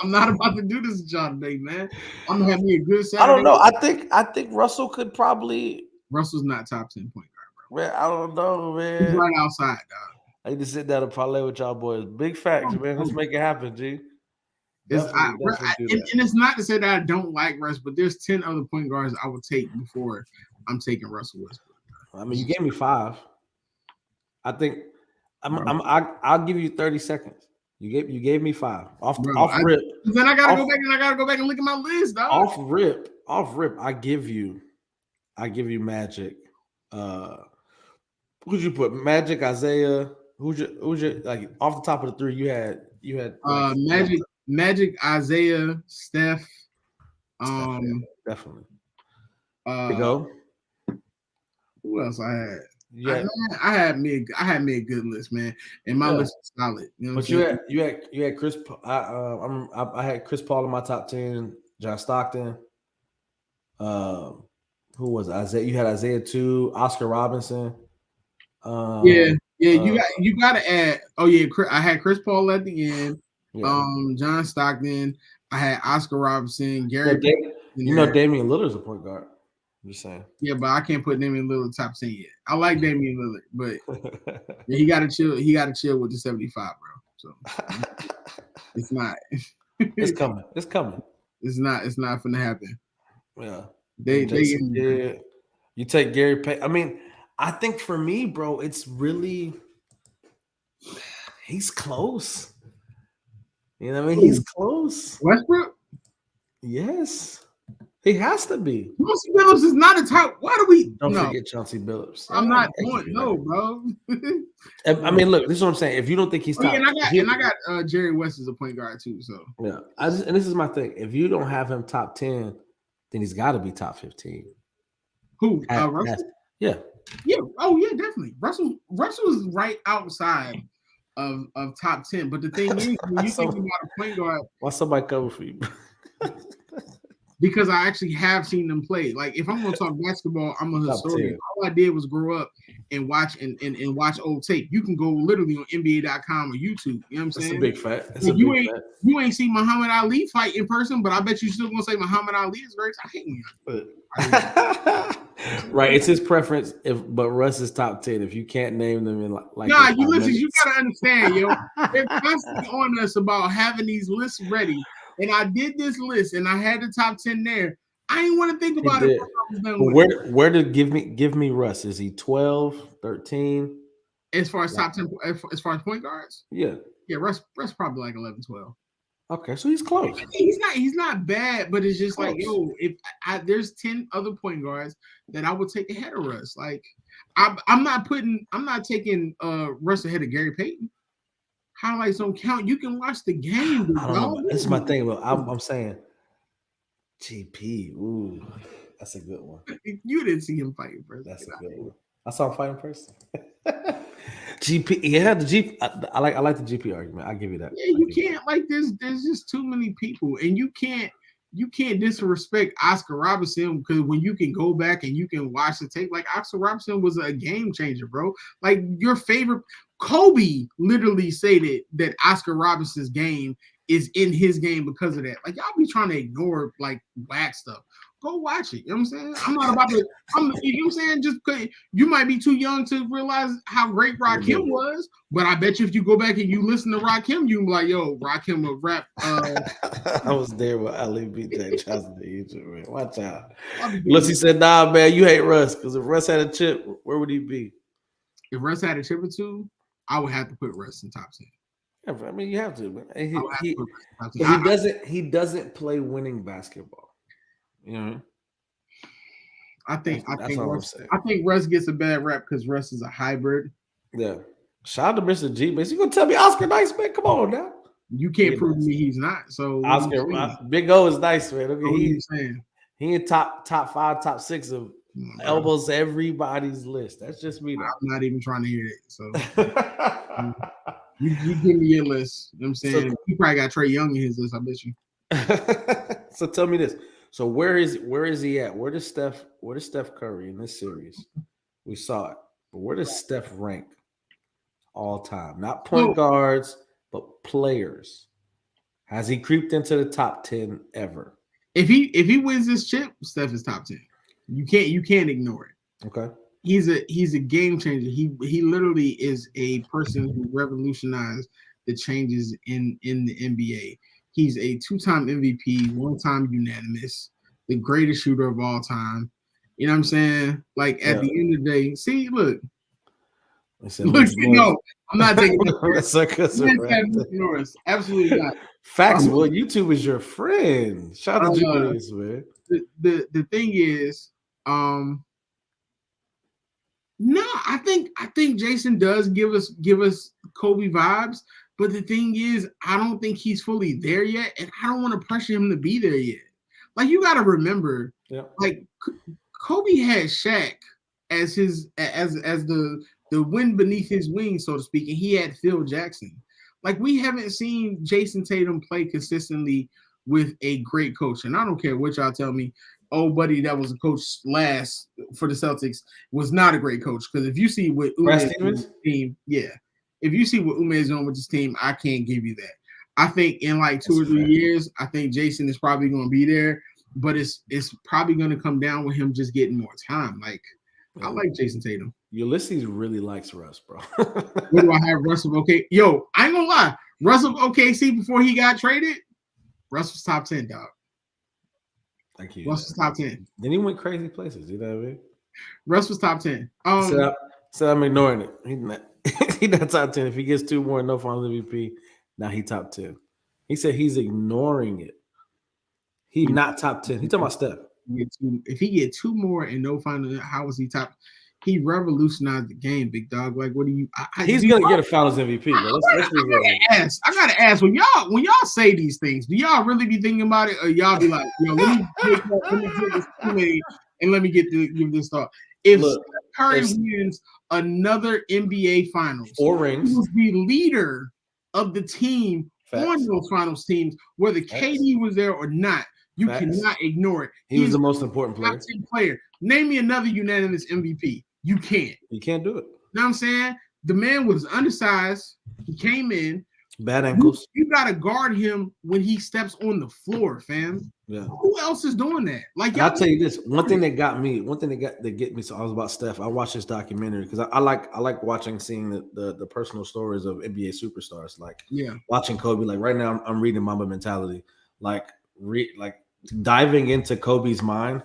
[SPEAKER 1] I'm not about to do this with y'all today, man. I'm gonna have me a good Saturday.
[SPEAKER 2] I don't know. I think Russell could probably.
[SPEAKER 1] Russell's not top 10 point guard,
[SPEAKER 2] bro. Man, I don't know, man.
[SPEAKER 1] He's right outside, dog.
[SPEAKER 2] I need to sit down and parlay with y'all boys. Big facts, man. Let's make it happen, G.
[SPEAKER 1] And it's not to say that I don't like Russ, but there's 10 other point guards I would take before I'm taking Russell Westbrook.
[SPEAKER 2] I mean, you gave me 5. I think I'll give you 30 seconds. You gave me 5 off rip.
[SPEAKER 1] Then I gotta go back and look at my list, dog.
[SPEAKER 2] Off rip. I give you Magic. Who'd you put? Magic, Isaiah. Who's your like off the top of the 3? You had
[SPEAKER 1] Magic, Isaiah, Steph.
[SPEAKER 2] Definitely.
[SPEAKER 1] Go. Who else I had? Yeah, I had me a good list, man, and my list was solid. You know
[SPEAKER 2] but you had Chris. I had Chris Paul in my top 10. John Stockton. Who was it? Isaiah? You had Isaiah 2. Oscar Robinson.
[SPEAKER 1] You got to add. Oh yeah, I had Chris Paul at the end. Yeah. John Stockton. I had Oscar Robinson. Gary.
[SPEAKER 2] Damian Lillard's a point guard. I'm just saying.
[SPEAKER 1] Yeah, but I can't put Damian Lillard top 10 yet. I like Damian Lillard, but he got to chill. He got to chill with the 75, bro. So it's not.
[SPEAKER 2] It's coming. It's coming.
[SPEAKER 1] It's not going to happen.
[SPEAKER 2] Yeah.
[SPEAKER 1] You
[SPEAKER 2] take Gary Payton. I mean, I think for me, bro, it's really he's close. You know what I mean? He's close.
[SPEAKER 1] Westbrook?
[SPEAKER 2] Yes. He has to be.
[SPEAKER 1] Chauncey Billups is not a top. Why do we?
[SPEAKER 2] Don't forget Chauncey Billups.
[SPEAKER 1] I'm not doing bro.
[SPEAKER 2] I mean, look, this is what I'm saying. If you don't think he's top,
[SPEAKER 1] and I got Jerry West as a point guard too. So
[SPEAKER 2] yeah, and this is my thing. If you don't have him top 10, then he's got to be top 15.
[SPEAKER 1] Who? Russell?
[SPEAKER 2] Yeah.
[SPEAKER 1] Yeah. Oh yeah, definitely. Russell is right outside of top 10. But the thing is, when you think about a point guard,
[SPEAKER 2] why somebody cover for you?
[SPEAKER 1] because I actually have seen them play. Like if I'm gonna talk basketball, I'm a historian. All I did was grow up and watch and watch old tape. You can go literally on NBA.com or YouTube. You know what I'm saying?
[SPEAKER 2] That's a big fact.
[SPEAKER 1] You ain't seen Muhammad Ali fight in person, but I bet you still gonna say Muhammad Ali is great. I hate
[SPEAKER 2] him. Right, it's his preference. But Russ is top 10. If you can't name them in like
[SPEAKER 1] nah, you listen. You gotta understand, yo. They're constantly on us about having these lists ready. And I did this list, and I had the top 10 there. I didn't want to think about it.
[SPEAKER 2] Where did give me Russ? Is he 12, 13?
[SPEAKER 1] As far as top 10, as far as point guards?
[SPEAKER 2] Yeah.
[SPEAKER 1] Russ probably like 11, 12.
[SPEAKER 2] Okay, so he's close.
[SPEAKER 1] He's not bad, but it's just like, yo, if there's 10 other point guards that I would take ahead of Russ. Like, I'm not taking Russ ahead of Gary Payton. Highlights don't count. You can watch the game.
[SPEAKER 2] I don't know. That's my thing. But I'm saying GP. Ooh, that's a good one.
[SPEAKER 1] You didn't see him fighting first.
[SPEAKER 2] That's a good one. I saw him fighting first. GP. Yeah, the GP. I like the GP argument. I'll give you that.
[SPEAKER 1] Yeah, you can't like there's just too many people, and you can't disrespect Oscar Robertson because when you can go back and you can watch the tape, like Oscar Robertson was a game changer, bro. Like your favorite. Kobe literally stated that Oscar Robertson's game is in his game because of that. Like y'all be trying to ignore like whack stuff. Go watch it. You know what I'm saying? I'm not about to. You know what I'm saying? Just because you might be too young to realize how great Rakim was, but I bet you if you go back and you listen to Rakim, you can be like, "Yo, Rakim will rap."
[SPEAKER 2] I was there with Ali beat Jack Johnson to Egypt, man. Watch out. Unless he said, "Nah, man, you hate Russ," because if Russ had a chip, where would he be?
[SPEAKER 1] If Russ had a chip or two, I would have to put Russ in top 10.
[SPEAKER 2] Yeah, I mean, you have to. He doesn't play winning basketball. You know,
[SPEAKER 1] I think Russ gets a bad rap because Russ is a hybrid.
[SPEAKER 2] Yeah. Shout out to Mr. G, man. You gonna tell me Oscar nice, man? Come on now.
[SPEAKER 1] You can't prove to me he's not. So
[SPEAKER 2] Oscar, Big O is nice, man. Okay, he in top 5, top 6 of elbows everybody's list. That's just me. Though.
[SPEAKER 1] I'm not even trying to hear it. So you give me your list. You know what I'm saying? So, he probably got Trae Young in his list, I bet you.
[SPEAKER 2] So tell me this. So where is he at? Where does Steph Curry in this series? We saw it, but where does Steph rank all time? Not point guards, but players. Has he creeped into the top 10 ever?
[SPEAKER 1] If he wins this chip, Steph is top 10. You can't ignore it.
[SPEAKER 2] Okay.
[SPEAKER 1] He's a game changer. He literally is a person who revolutionized the changes in the NBA. He's a 2-time MVP, 1-time unanimous, the greatest shooter of all time. You know what I'm saying? Like at the end of the day, see, look. No, I'm not taking Norris. Absolutely not.
[SPEAKER 2] Facts. Well, YouTube is your friend. Shout out to you, man.
[SPEAKER 1] The thing is, no, I think Jason does give us Kobe vibes, but the thing is, I don't think he's fully there yet, and I don't want to pressure him to be there yet. Like you got to remember, like Kobe had Shaq as the wind beneath his wings, so to speak, and he had Phil Jackson. Like we haven't seen Jason Tatum play consistently with a great coach, and I don't care what y'all tell me. Old buddy that was a coach last for the Celtics was not a great coach because if you see what Ume is doing with this team, if you see what Ume is doing with this team, I can't give you that. I think in like 2 or 3 years, I think Jason is probably going to be there, but it's probably going to come down with him just getting more time. Like I like Jason Tatum.
[SPEAKER 2] Ulysses really likes Russ, bro.
[SPEAKER 1] What do I have? Russ of OK? Yo, I ain't gonna lie. Russ of OKC before he got traded, Russ was top 10, dog.
[SPEAKER 2] Thank you.
[SPEAKER 1] Russ was top 10.
[SPEAKER 2] Then he went crazy places. You know what I mean?
[SPEAKER 1] Russ was top 10.
[SPEAKER 2] So I'm ignoring it. He's not top 10. If he gets 2 more, no final MVP, now he top 10. He said he's ignoring it. He's not top 10. He's talking about Steph.
[SPEAKER 1] If he get 2 more and no final, how is he top? He revolutionized the game, big dog. Like, what do you?
[SPEAKER 2] He's gonna get a Finals MVP.
[SPEAKER 1] I gotta ask when y'all say these things, do y'all really be thinking about it, or y'all be like, let me take this and let me give this thought. If Curry wins another NBA Finals.
[SPEAKER 2] 4 rings.
[SPEAKER 1] He was the leader of the team on those finals teams, whether KD was there or not. You cannot ignore it.
[SPEAKER 2] He was the most important player.
[SPEAKER 1] Top 10 player. Name me another unanimous MVP. You can't.
[SPEAKER 2] You can't do it.
[SPEAKER 1] You know what I'm saying? The man was undersized. He came in.
[SPEAKER 2] Bad ankles.
[SPEAKER 1] You got to guard him when he steps on the floor, fam.
[SPEAKER 2] Yeah.
[SPEAKER 1] Who else is doing that? Like,
[SPEAKER 2] I'll tell you this. One thing that get me. So I was about Steph. I watched this documentary because I like seeing the personal stories of NBA superstars. Like, watching Kobe. Like right now, I'm reading Mamba Mentality. Like diving into Kobe's mind.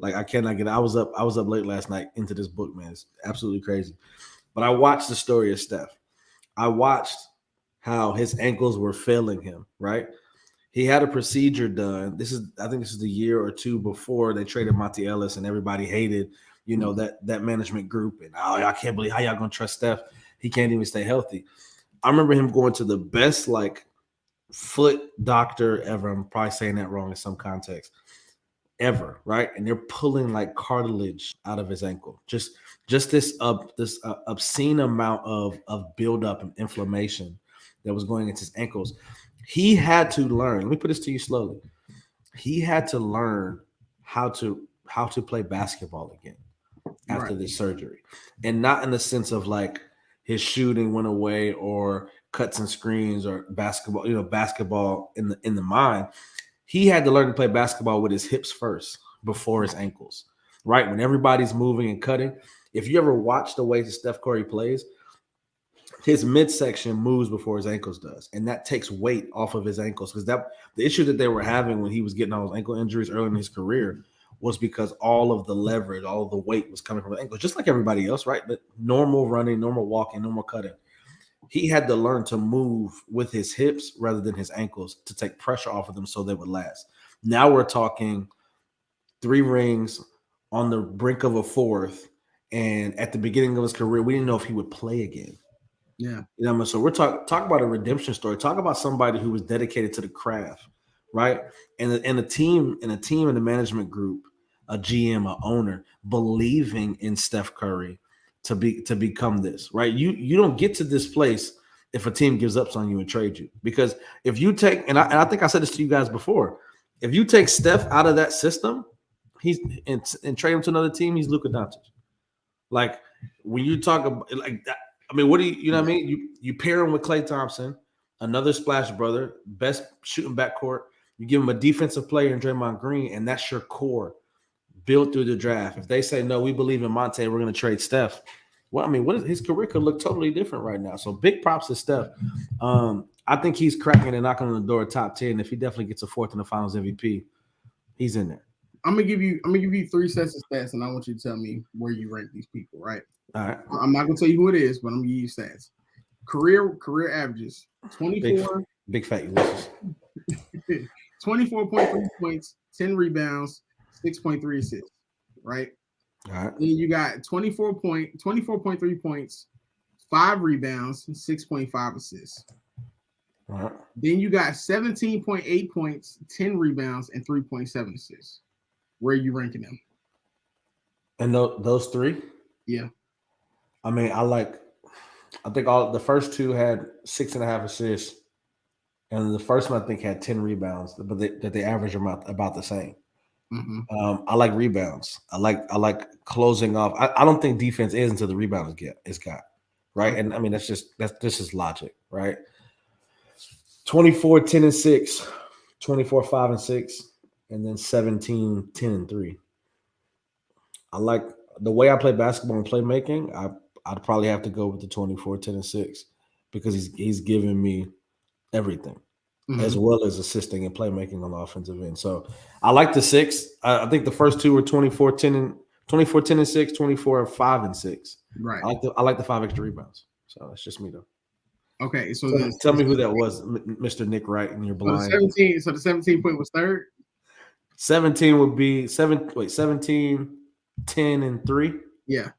[SPEAKER 2] Like I cannot get. I was up late last night into this book, man. It's absolutely crazy. But I watched the story of Steph. I watched how his ankles were failing him, right? He had a procedure done. I think this is the year or two before they traded Monty Ellis, and everybody hated, that management group. And I can't believe how y'all gonna trust Steph. He can't even stay healthy. I remember him going to the best foot doctor ever. I'm probably saying that wrong in some context. Ever, right? And they're pulling cartilage out of his ankle. Just this obscene amount of buildup and inflammation that was going into his ankles. He had to learn. Let me put this to you slowly. He had to learn how to play basketball again after this surgery, and not in the sense of his shooting went away or cuts and screens or basketball. Basketball in the mind. He had to learn to play basketball with his hips first before his ankles. Right when everybody's moving and cutting. If you ever watch the way Steph Curry plays, his midsection moves before his ankles does, and that takes weight off of his ankles because the issue that they were having when he was getting all those ankle injuries early in his career was because all of the leverage, all of the weight was coming from the ankles, just like everybody else, right? But normal running, normal walking, normal cutting. He had to learn to move with his hips rather than his ankles to take pressure off of them so they would last. Now we're talking 3 rings on the brink of a 4th, and at the beginning of his career, we didn't know if he would play again.
[SPEAKER 1] Yeah.
[SPEAKER 2] So we're talk about a redemption story. Talk about somebody who was dedicated to the craft, right? And a team in the management group, a GM, a owner, believing in Steph Curry to become this, right? You don't get to this place if a team gives up on you and trade you. Because if you take, and I think I said this to you guys before, if you take Steph out of that system, and trade him to another team, he's Luka Doncic. Like when you talk about that. I mean, what do you know what I mean? You pair him with Klay Thompson, another splash brother, best shooting backcourt. You give him a defensive player in Draymond Green, and that's your core built through the draft. If they say, no, we believe in Monte, we're going to trade Steph. Well, I mean, his career could look totally different right now. So big props to Steph. I think he's cracking and knocking on the door top 10. If he definitely gets a 4th in the Finals MVP, he's in there.
[SPEAKER 1] I'm gonna give you 3 sets of stats, and I want you to tell me where you rank these people. Right.
[SPEAKER 2] All right.
[SPEAKER 1] I'm not gonna tell you who it is, but I'm gonna give you stats. Career averages: 24.
[SPEAKER 2] Big fat Ulysses.
[SPEAKER 1] 24.3 points, 10 rebounds, 6.3 assists. Right.
[SPEAKER 2] All right.
[SPEAKER 1] Then you got 24.3 points, 5 rebounds, 6.5 assists.
[SPEAKER 2] All right.
[SPEAKER 1] Then you got 17.8 points, 10 rebounds, and 3.7 assists. Where are you ranking them?
[SPEAKER 2] And those 3?
[SPEAKER 1] Yeah.
[SPEAKER 2] I mean, I think the first 2 had 6.5 assists, and the first one I think had 10 rebounds, but they average about the same.
[SPEAKER 1] Mm-hmm.
[SPEAKER 2] I like rebounds. I like closing off. I don't think defense is until the rebounds it's got right, and I mean that's just logic, right? 24, 10 and 6, 24, 5 and 6, and then 17, 10 and 3. I like the way I play basketball and playmaking. I'd probably have to go with the 24, 10 and 6 because he's giving me everything. Mm-hmm. As well as assisting and playmaking on the offensive end. So I like the 6. I think the first 2 were 24, 10 and 6, 24, 5 and 6.
[SPEAKER 1] Right.
[SPEAKER 2] I like the 5 extra rebounds. So that's just me though.
[SPEAKER 1] Okay. So
[SPEAKER 2] tell me who that was, Mr. Nick Wright, and you're blind.
[SPEAKER 1] So the 17 point was 3rd?
[SPEAKER 2] 17 would be 17, 10 and 3.
[SPEAKER 1] Yeah.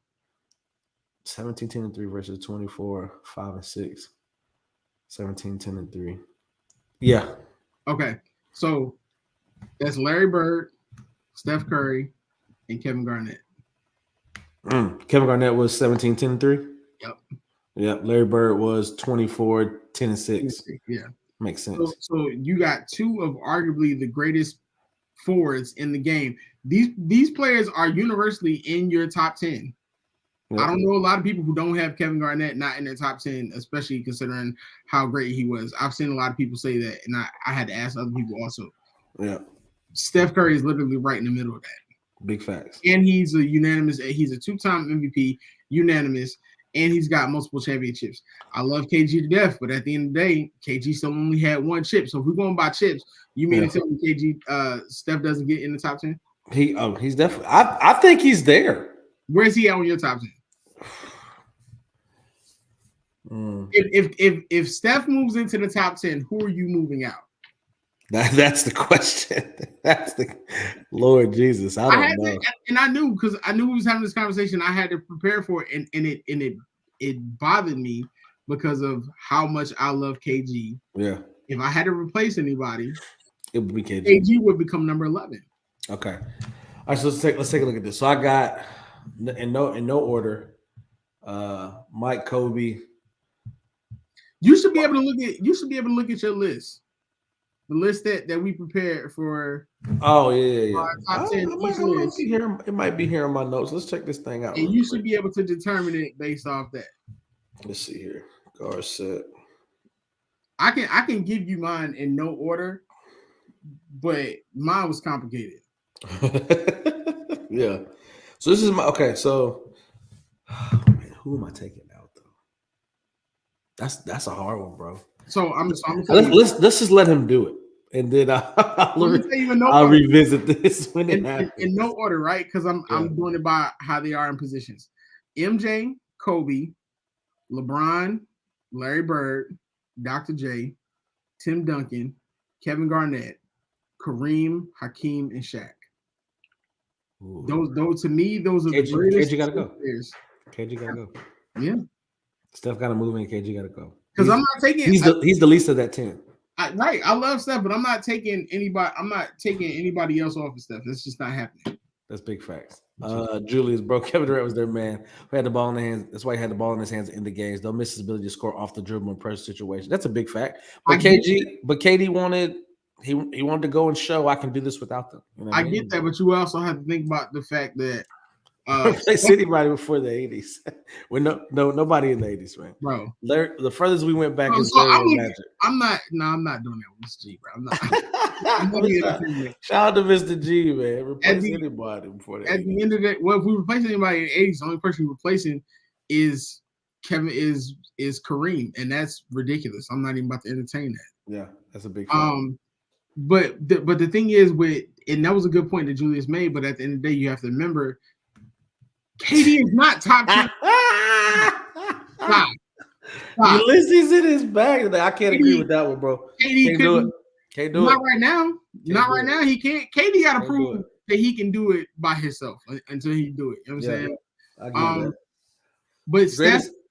[SPEAKER 2] 17, 10 and 3 versus 24, 5 and 6. 17, 10 and 3. Yeah.
[SPEAKER 1] Okay. So that's Larry Bird, Steph Curry, and Kevin Garnett.
[SPEAKER 2] Kevin Garnett was 17, 10, and 3.
[SPEAKER 1] Yep.
[SPEAKER 2] Yep. Larry Bird was 24, 10, and 6.
[SPEAKER 1] Yeah.
[SPEAKER 2] Makes sense.
[SPEAKER 1] So you got two of arguably the greatest forwards in the game. These players are universally in your top 10. Yep. I don't know a lot of people who don't have Kevin Garnett not in their top 10, especially considering how great he was. I've seen a lot of people say that, and I had to ask other people also.
[SPEAKER 2] Yeah.
[SPEAKER 1] Steph Curry is literally right in the middle of that.
[SPEAKER 2] Big facts.
[SPEAKER 1] And he's a two-time MVP, unanimous, and he's got multiple championships. I love KG to death, but at the end of the day, KG still only had one chip. So if we're going by chips, you mean to tell me Steph doesn't get in the top 10?
[SPEAKER 2] He's definitely. I think he's there.
[SPEAKER 1] Where's he at on your top 10? If Steph moves into the top 10, who are you moving out?
[SPEAKER 2] That's the question. That's the Lord Jesus. I don't know.
[SPEAKER 1] And I knew because I knew we was having this conversation. I had to prepare for it, and it bothered me because of how much I love KG.
[SPEAKER 2] Yeah.
[SPEAKER 1] If I had to replace anybody,
[SPEAKER 2] it would be KG.
[SPEAKER 1] KG would become number 11.
[SPEAKER 2] Okay. All right. So let's take a look at this. So I got in no order. Mike, Kobe.
[SPEAKER 1] You should be able to look at your list. The list that we prepared for.
[SPEAKER 2] Oh yeah.
[SPEAKER 1] Top 10
[SPEAKER 2] it might be here on my notes. Let's check this thing out.
[SPEAKER 1] And you should be able to determine it based off that.
[SPEAKER 2] Let's see here. Guard set.
[SPEAKER 1] I can give you mine in no order, but mine was complicated.
[SPEAKER 2] Yeah. So this is my okay. So who am I taking out though? That's a hard one, bro.
[SPEAKER 1] So
[SPEAKER 2] let's just let him do it, and then I'll revisit this when it happens.
[SPEAKER 1] In no order, right? Because I'm doing it by how they are in positions. MJ, Kobe, LeBron, Larry Bird, Dr. J, Tim Duncan, Kevin Garnett, Kareem, Hakeem, and Shaq. Ooh. Those to me, those are the greatest.
[SPEAKER 2] KG gotta go. KG gotta go.
[SPEAKER 1] Yeah.
[SPEAKER 2] Steph gotta move in. KG gotta go.
[SPEAKER 1] Because I'm not taking.
[SPEAKER 2] He's the least of that 10.
[SPEAKER 1] Right. I love Steph, but I'm not taking anybody. I'm not taking anybody else off of Steph. That's just not happening.
[SPEAKER 2] That's big facts. Julius, bro. Kevin Durant was their man. Who had the ball in the hands. That's why he had the ball in his hands in the games. Don't miss his ability to score off the dribble in pressure situation. That's a big fact. But KD wanted. He wanted to go and show I can do this without them. You know
[SPEAKER 1] I get that, but you also have to think about the fact that
[SPEAKER 2] replace anybody before the 80s. When nobody in the 80s, man.
[SPEAKER 1] Bro.
[SPEAKER 2] The furthest we went back is Magic.
[SPEAKER 1] I'm not doing that with Mr. G, bro. I'm not.
[SPEAKER 2] Shout out to Mr. G, man. Replace anybody before the 80s. At
[SPEAKER 1] the end of the day, well, if we replace anybody in the 80s, the only person we're replacing is Kevin is Kareem, and that's ridiculous. I'm not even about to entertain that.
[SPEAKER 2] Yeah, that's a big thing.
[SPEAKER 1] But the thing is and that was a good point that Julius made, but at the end of the day, you have to remember KD is not top 10. Stop.
[SPEAKER 2] Ulysses in his bag. I can't agree with that one, bro.
[SPEAKER 1] KD
[SPEAKER 2] can't do it.
[SPEAKER 1] Not right now. Not right now. He can't. KD got to prove that he can do it by himself until he do it. You know what I'm saying?
[SPEAKER 2] I give that.
[SPEAKER 1] But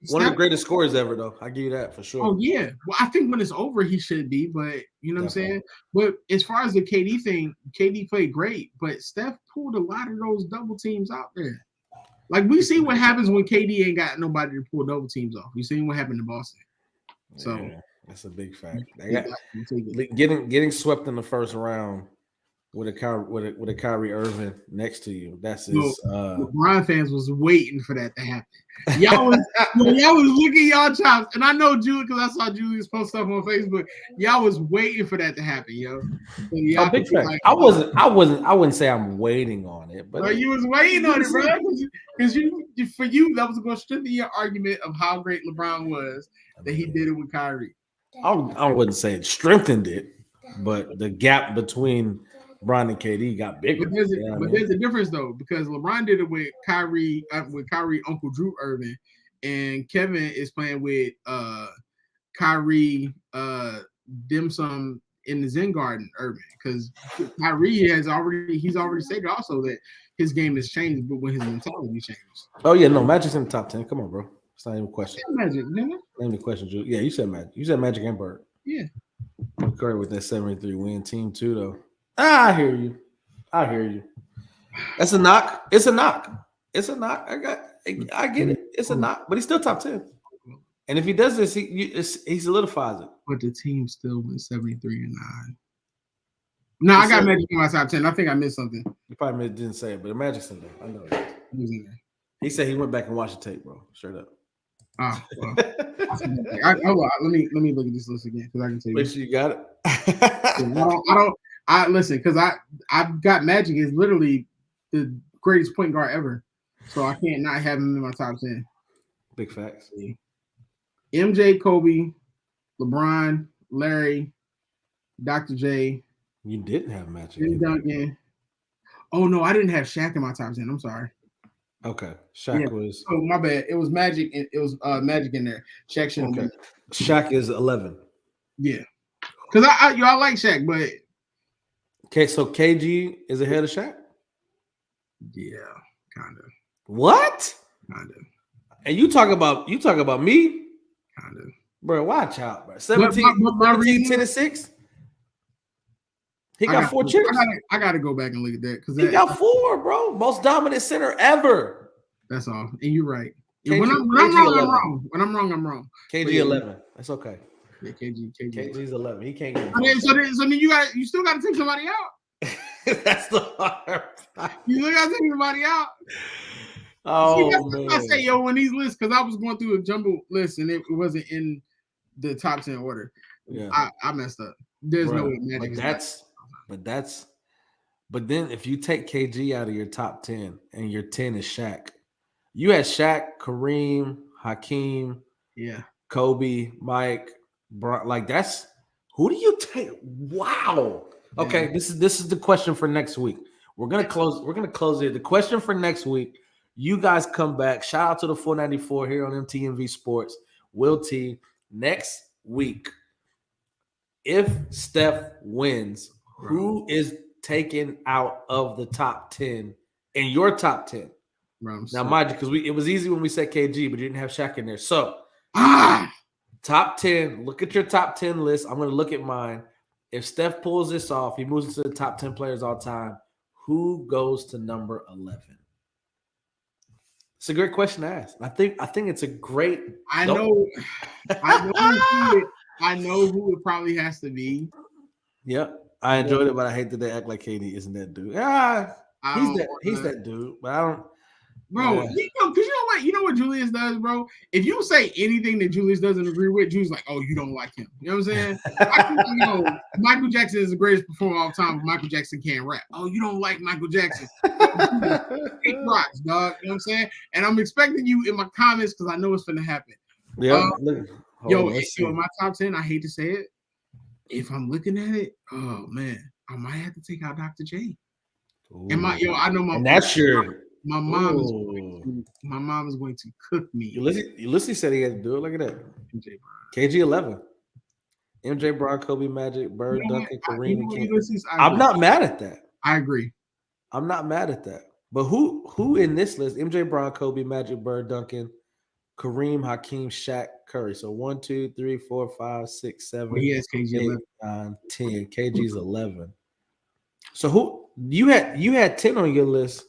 [SPEAKER 2] one of the greatest scorers ever, though. I give you that for sure.
[SPEAKER 1] Oh, yeah. Well, I think when it's over, he should be, but you know what I'm saying? But as far as the KD thing, KD played great, but Steph pulled a lot of those double teams out there. Like, we see what happens when KD ain't got nobody to pull double teams off. We seen what happened in Boston. So
[SPEAKER 2] that's a big fact. Getting swept in the first round with a Kyrie Irving next to you. That's his.
[SPEAKER 1] LeBron fans was waiting for that to happen. Y'all was looking y'all chops, and I know Julie because I saw Julius post stuff on Facebook. Y'all was waiting for that to happen, yo.
[SPEAKER 2] So big fact. Like, I wouldn't say I'm waiting on it, but
[SPEAKER 1] you was waiting on it, bro. Because for you, that was going to strengthen your argument of how great LeBron was that he did it with Kyrie.
[SPEAKER 2] I wouldn't say it strengthened it, but the gap between LeBron and KD got bigger.
[SPEAKER 1] But there's a difference though, because LeBron did it with Kyrie Uncle Drew Irving, and Kevin is playing with Kyrie Dim Sum in the Zen Garden Irving, because Kyrie he's already stated also that his game has changed, but when his mentality changed.
[SPEAKER 2] Oh yeah, no, Magic's in the top 10. Come on, bro. It's not even a question.
[SPEAKER 1] Magic, didn't it?
[SPEAKER 2] Not even a question, Drew. Yeah, you said Magic. You said Magic and Bird.
[SPEAKER 1] Yeah.
[SPEAKER 2] Great with that 73 win team too, though. I hear you. That's a knock. It's a knock. It's a knock. I get it. It's a knock, but he's still top 10. And if he does this, he solidifies it.
[SPEAKER 1] But the team still went 73-9. No, I got Magic in my top 10. I think I missed something.
[SPEAKER 2] You probably didn't say it, but the Magic's in there. I know it. He's in there. He said he went back and watched the tape, bro. Straight up.
[SPEAKER 1] Oh, well. Let me look at this list again because I can tell you.
[SPEAKER 2] Make sure you got it.
[SPEAKER 1] I listen because I've got Magic is literally the greatest point guard ever, so I can't not have him in my top 10.
[SPEAKER 2] Big facts.
[SPEAKER 1] MJ, Kobe, LeBron, Larry, Dr. J.
[SPEAKER 2] You didn't have Magic.
[SPEAKER 1] Duncan. Oh no, I didn't have Shaq in my top 10. I'm sorry.
[SPEAKER 2] Okay, Shaq was.
[SPEAKER 1] Oh my bad. It was Magic. It was Magic in there. Shaq shouldn't be.
[SPEAKER 2] Shaq is 11.
[SPEAKER 1] Yeah, because I like Shaq, but
[SPEAKER 2] okay. So KG is ahead of Shaq.
[SPEAKER 1] Yeah, kind of.
[SPEAKER 2] What?
[SPEAKER 1] Kind of.
[SPEAKER 2] And you talk about me?
[SPEAKER 1] Kind of.
[SPEAKER 2] Bro, watch out, bro. 17, 10, and 6. He got 4 chips.
[SPEAKER 1] I got to go back and look at that because
[SPEAKER 2] he got 4, bro. Most dominant center ever.
[SPEAKER 1] That's all. And you're right.
[SPEAKER 2] KG,
[SPEAKER 1] when I'm wrong, I'm wrong. When I'm wrong, I'm wrong.
[SPEAKER 2] KG 11. That's okay.
[SPEAKER 1] Yeah,
[SPEAKER 2] KG's 11. He can't get.
[SPEAKER 1] So then you still got to take somebody out.
[SPEAKER 2] That's the hard part.
[SPEAKER 1] You still got to take somebody out.
[SPEAKER 2] Oh man!
[SPEAKER 1] I say when these lists because I was going through a jumble list and it wasn't in the top 10 order.
[SPEAKER 2] Yeah,
[SPEAKER 1] I messed up. There's no way Magic.
[SPEAKER 2] But then if you take KG out of your top 10 and your 10 is Shaq, you had Shaq, Kareem, Hakeem, Kobe, Mike, like that's who do you take? Wow. Okay, this is the question for next week. We're gonna close it. The question for next week. You guys come back. Shout out to the 494 here on MTMV Sports. Will T. Next week, if Steph wins, who is taken out of the top 10 in your top 10? Now, mind you, because it was easy when we said KG, but you didn't have Shaq in there. So, top 10. Look at your top 10 list. I'm going to look at mine. If Steph pulls this off, he moves into the top 10 players all time. Who goes to number 11? It's a great question to ask. I think it's a great.
[SPEAKER 1] I know who it probably has to be.
[SPEAKER 2] Yep, I enjoyed it, but I hate that they act like KD isn't that dude. He's that dude, but I don't.
[SPEAKER 1] Bro, because you know what Julius does, bro? If you say anything that Julius doesn't agree with, Julius like, oh, you don't like him. You know what I'm saying? Michael Jackson is the greatest performer of all time, but Michael Jackson can't rap. Oh, you don't like Michael Jackson. It rocks, dog. You know what I'm saying? And I'm expecting you in my comments because I know it's going to happen.
[SPEAKER 2] Yeah.
[SPEAKER 1] In my top 10, I hate to say it. If I'm looking at it, oh, man, I might have to take out Dr. J.
[SPEAKER 2] Ooh.
[SPEAKER 1] I know my.
[SPEAKER 2] And that's your.
[SPEAKER 1] My mom is going to cook me.
[SPEAKER 2] Ulysses said he had to do it. Look at that. KG 11. MJ Brown, Kobe, Magic, Bird, Duncan, Kareem, and King. I'm not mad at that.
[SPEAKER 1] I agree.
[SPEAKER 2] I'm not mad at that. But who in this list? MJ Brown, Kobe, Magic, Bird, Duncan, Kareem, Hakeem, Shaq, Curry. So 1, 2, 3, 4, 5, 6, 7, 8, 9, 10. KG's 11. So who you had 10 on your list?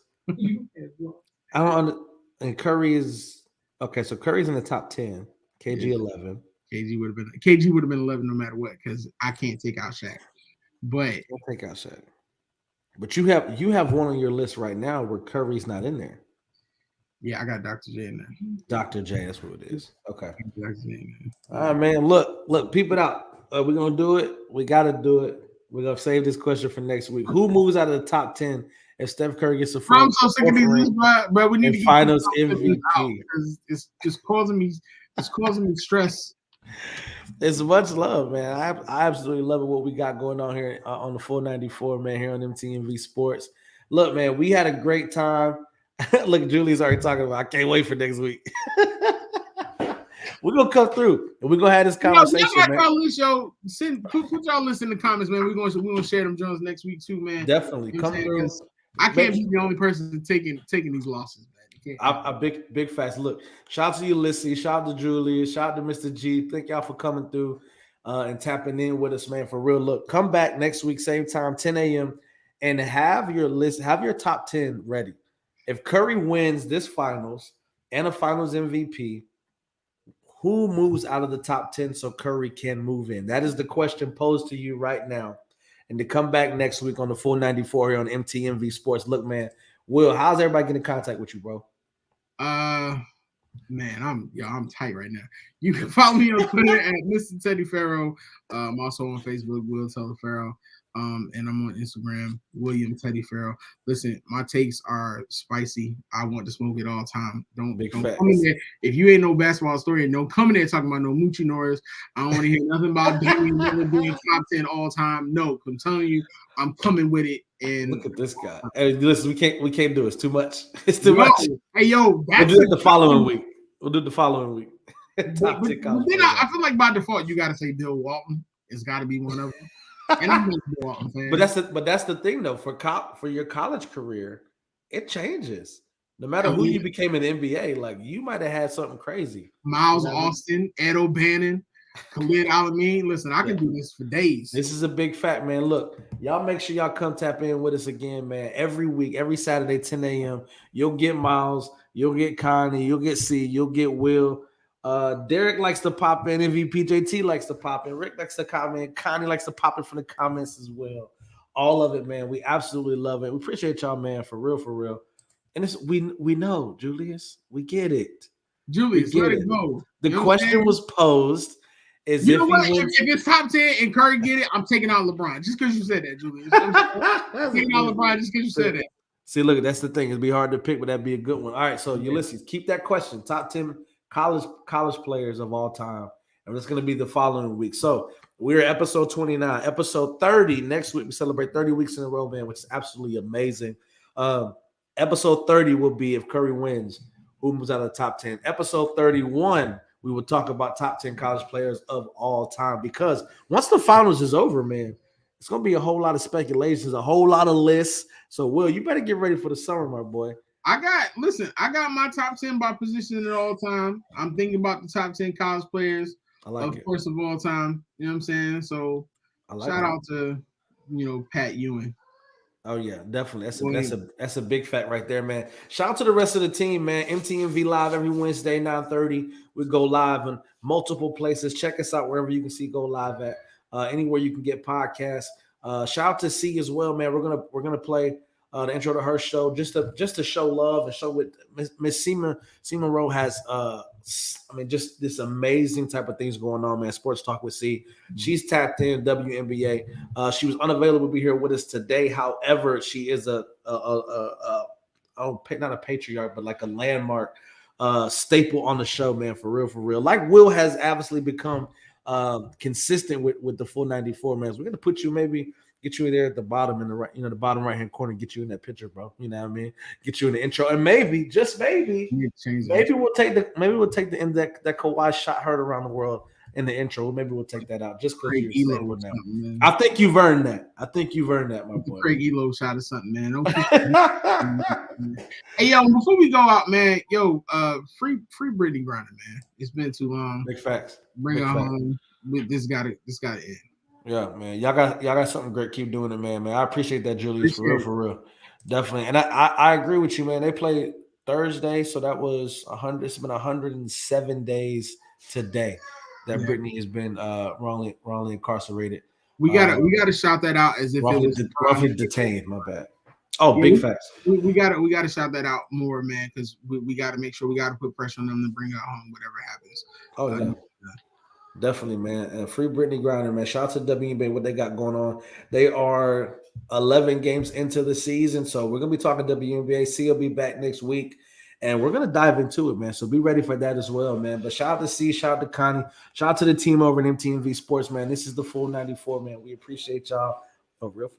[SPEAKER 2] I don't. And Curry is okay. So Curry's in the top 10. KG 11.
[SPEAKER 1] KG would have been 11 no matter what because I can't take out Shaq. But
[SPEAKER 2] don't take out Shaq. But you have one on your list right now where Curry's not in there.
[SPEAKER 1] Yeah, I got Dr. J in there.
[SPEAKER 2] Dr. J, that's what it is. Okay.
[SPEAKER 1] Dr. J in there.
[SPEAKER 2] All right, man. Look, peep it out. We're gonna do it. We gotta do it. We're gonna save this question for next week. Who moves out of the top 10? If Steph Curry gets a
[SPEAKER 1] I'm so sick of these lists, but we need to get
[SPEAKER 2] Finals MVP
[SPEAKER 1] because it's just causing me stress.
[SPEAKER 2] It's much love, man. I absolutely love it what we got going on here on the 494, man, here on MTMV Sports. Look, man, we had a great time. Look, Julie's already talking about. I can't wait for next week. We're gonna come through and we're gonna have this conversation.
[SPEAKER 1] Put y'all list in the comments, man. We're gonna share them Jones next week too, man.
[SPEAKER 2] Definitely come through.
[SPEAKER 1] I can't be the only person taking these losses, man.
[SPEAKER 2] I big facts. Look, shout out to Ulysses, shout out to Julia, shout out to Mr. G. Thank y'all for coming through and tapping in with us, man. For real. Look, come back next week, same time, 10 a.m. and have your list, have your top 10 ready. if Curry wins this finals and a finals MVP, who moves out of the top 10 so Curry can move in? That is the question posed to you right now. And to come back next week on the full 94 here on MTMV Sports. Look, man, Will, how's everybody getting in contact with you, bro?
[SPEAKER 1] Man, I'm tight right now. You can follow me on Twitter at Mr. Teddy Farrow. Also on Facebook, Will Teller Farrow. And I'm on Instagram, William Teddy Farrow. Listen, my takes are spicy. I want to smoke it all the time. Don't come in there. If you ain't no basketball story, don't come in there talking about no Moochie Norris. I don't want to hear nothing about Damian Lillard being top 10 all time. No, I'm telling you, I'm coming with it. And
[SPEAKER 2] look at this guy. Hey, listen, we can't do it. It's too much. It's too much.
[SPEAKER 1] Hey, yo,
[SPEAKER 2] we'll do it the following week. We'll do it the following week.
[SPEAKER 1] But then I feel like by default, you got to say Bill Walton. It's got to be one of them. And I'm Bill Walton fan.
[SPEAKER 2] But that's the thing though. For your college career, it changes. No matter who you became in the NBA, like you might have had something crazy.
[SPEAKER 1] Miles Austin, Ed O'Bannon, Khalid Alameen. Listen, I can do this for days.
[SPEAKER 2] This is a big fact, man. Look, y'all make sure y'all come tap in with us again, man. Every week, every Saturday, 10 a.m. You'll get Miles, you'll get Connie, you'll get C, you'll get Will. Derek likes to pop in, MVP JT likes to pop in, Rick likes to comment, Connie likes to pop in from the comments as well. All of it, man. We absolutely love it. We appreciate y'all, man, for real, for real. And it's we know, Julius, we get it.
[SPEAKER 1] Julius, let it go.
[SPEAKER 2] The question was posed. If
[SPEAKER 1] it's top 10 and Curry get it, I'm taking out LeBron just because you said that, Julius. I'm taking out LeBron just because you said that.
[SPEAKER 2] See, look, that's the thing. It'd be hard to pick, but that'd be a good one. All right, so Ulysses, keep that question. Top 10 college players of all time. And it's going to be the following week. So we're at episode 29. Episode 30, next week, we celebrate 30 weeks in a row, man, which is absolutely amazing. Episode 30 will be if Curry wins, who moves out of the top 10. Episode 31, we will talk about top 10 college players of all time. Because once the finals is over, man, it's going to be a whole lot of speculations, a whole lot of lists. So, Will, you better get ready for the summer, my boy.
[SPEAKER 1] I got my top 10 by position at all time. I'm thinking about the top 10 college players, of course, of all time. You know what I'm saying? So shout out to, Pat Ewing.
[SPEAKER 2] Oh yeah, definitely. That's a big fact right there, man. Shout out to the rest of the team, man. MTMV live every Wednesday, 9:30. We go live in multiple places. Check us out wherever you can see go live at. Anywhere you can get podcasts. Shout out to C as well, man. We're gonna play the intro to her show just to show love and show what Miss Seema Rowe has. Just this amazing type of things going on, man. Sports Talk with C. She's tapped in WNBA. She was unavailable to be here with us today. However, she is not a patriarch, but like a landmark staple on the show, man. For real. Like Will has obviously become consistent with the full 94, man. So we're gonna put you get you in there at the bottom in the right, the bottom right hand corner, get you in that picture, bro. You know what I mean? Get you in the intro, and maybe, just maybe we'll take the end that Kawhi shot heard around the world in the intro. Maybe we'll take that out just because you're saying with that. I think you've earned that. My boy.
[SPEAKER 1] Craig Elo shot or something, man. Hey, yo, before we go out, man, free Brittany Griner, man. It's been too long.
[SPEAKER 2] Big facts.
[SPEAKER 1] Bring her home. This got to end.
[SPEAKER 2] Yeah, man. Y'all got something great. Keep doing it, man. I appreciate that, Julius. For real. Definitely. And I agree with you, man. They played Thursday, so that was 100. It's been 107 days today that Brittany has been wrongly incarcerated.
[SPEAKER 1] We gotta shout that out as if it was
[SPEAKER 2] roughly detained. My bad. Oh, big facts.
[SPEAKER 1] We gotta shout that out more, man, because we gotta make sure we gotta put pressure on them to bring her home, whatever happens.
[SPEAKER 2] Oh yeah. Definitely, man. And free Brittany Griner, man. Shout out to WNBA, what they got going on. They are 11 games into the season, so we're going to be talking WNBA. C will be back next week, and we're going to dive into it, man. So be ready for that as well, man. But shout out to C, shout out to Connie, shout out to the team over at MTMV Sports, man. This is the full 94, man. We appreciate y'all for real.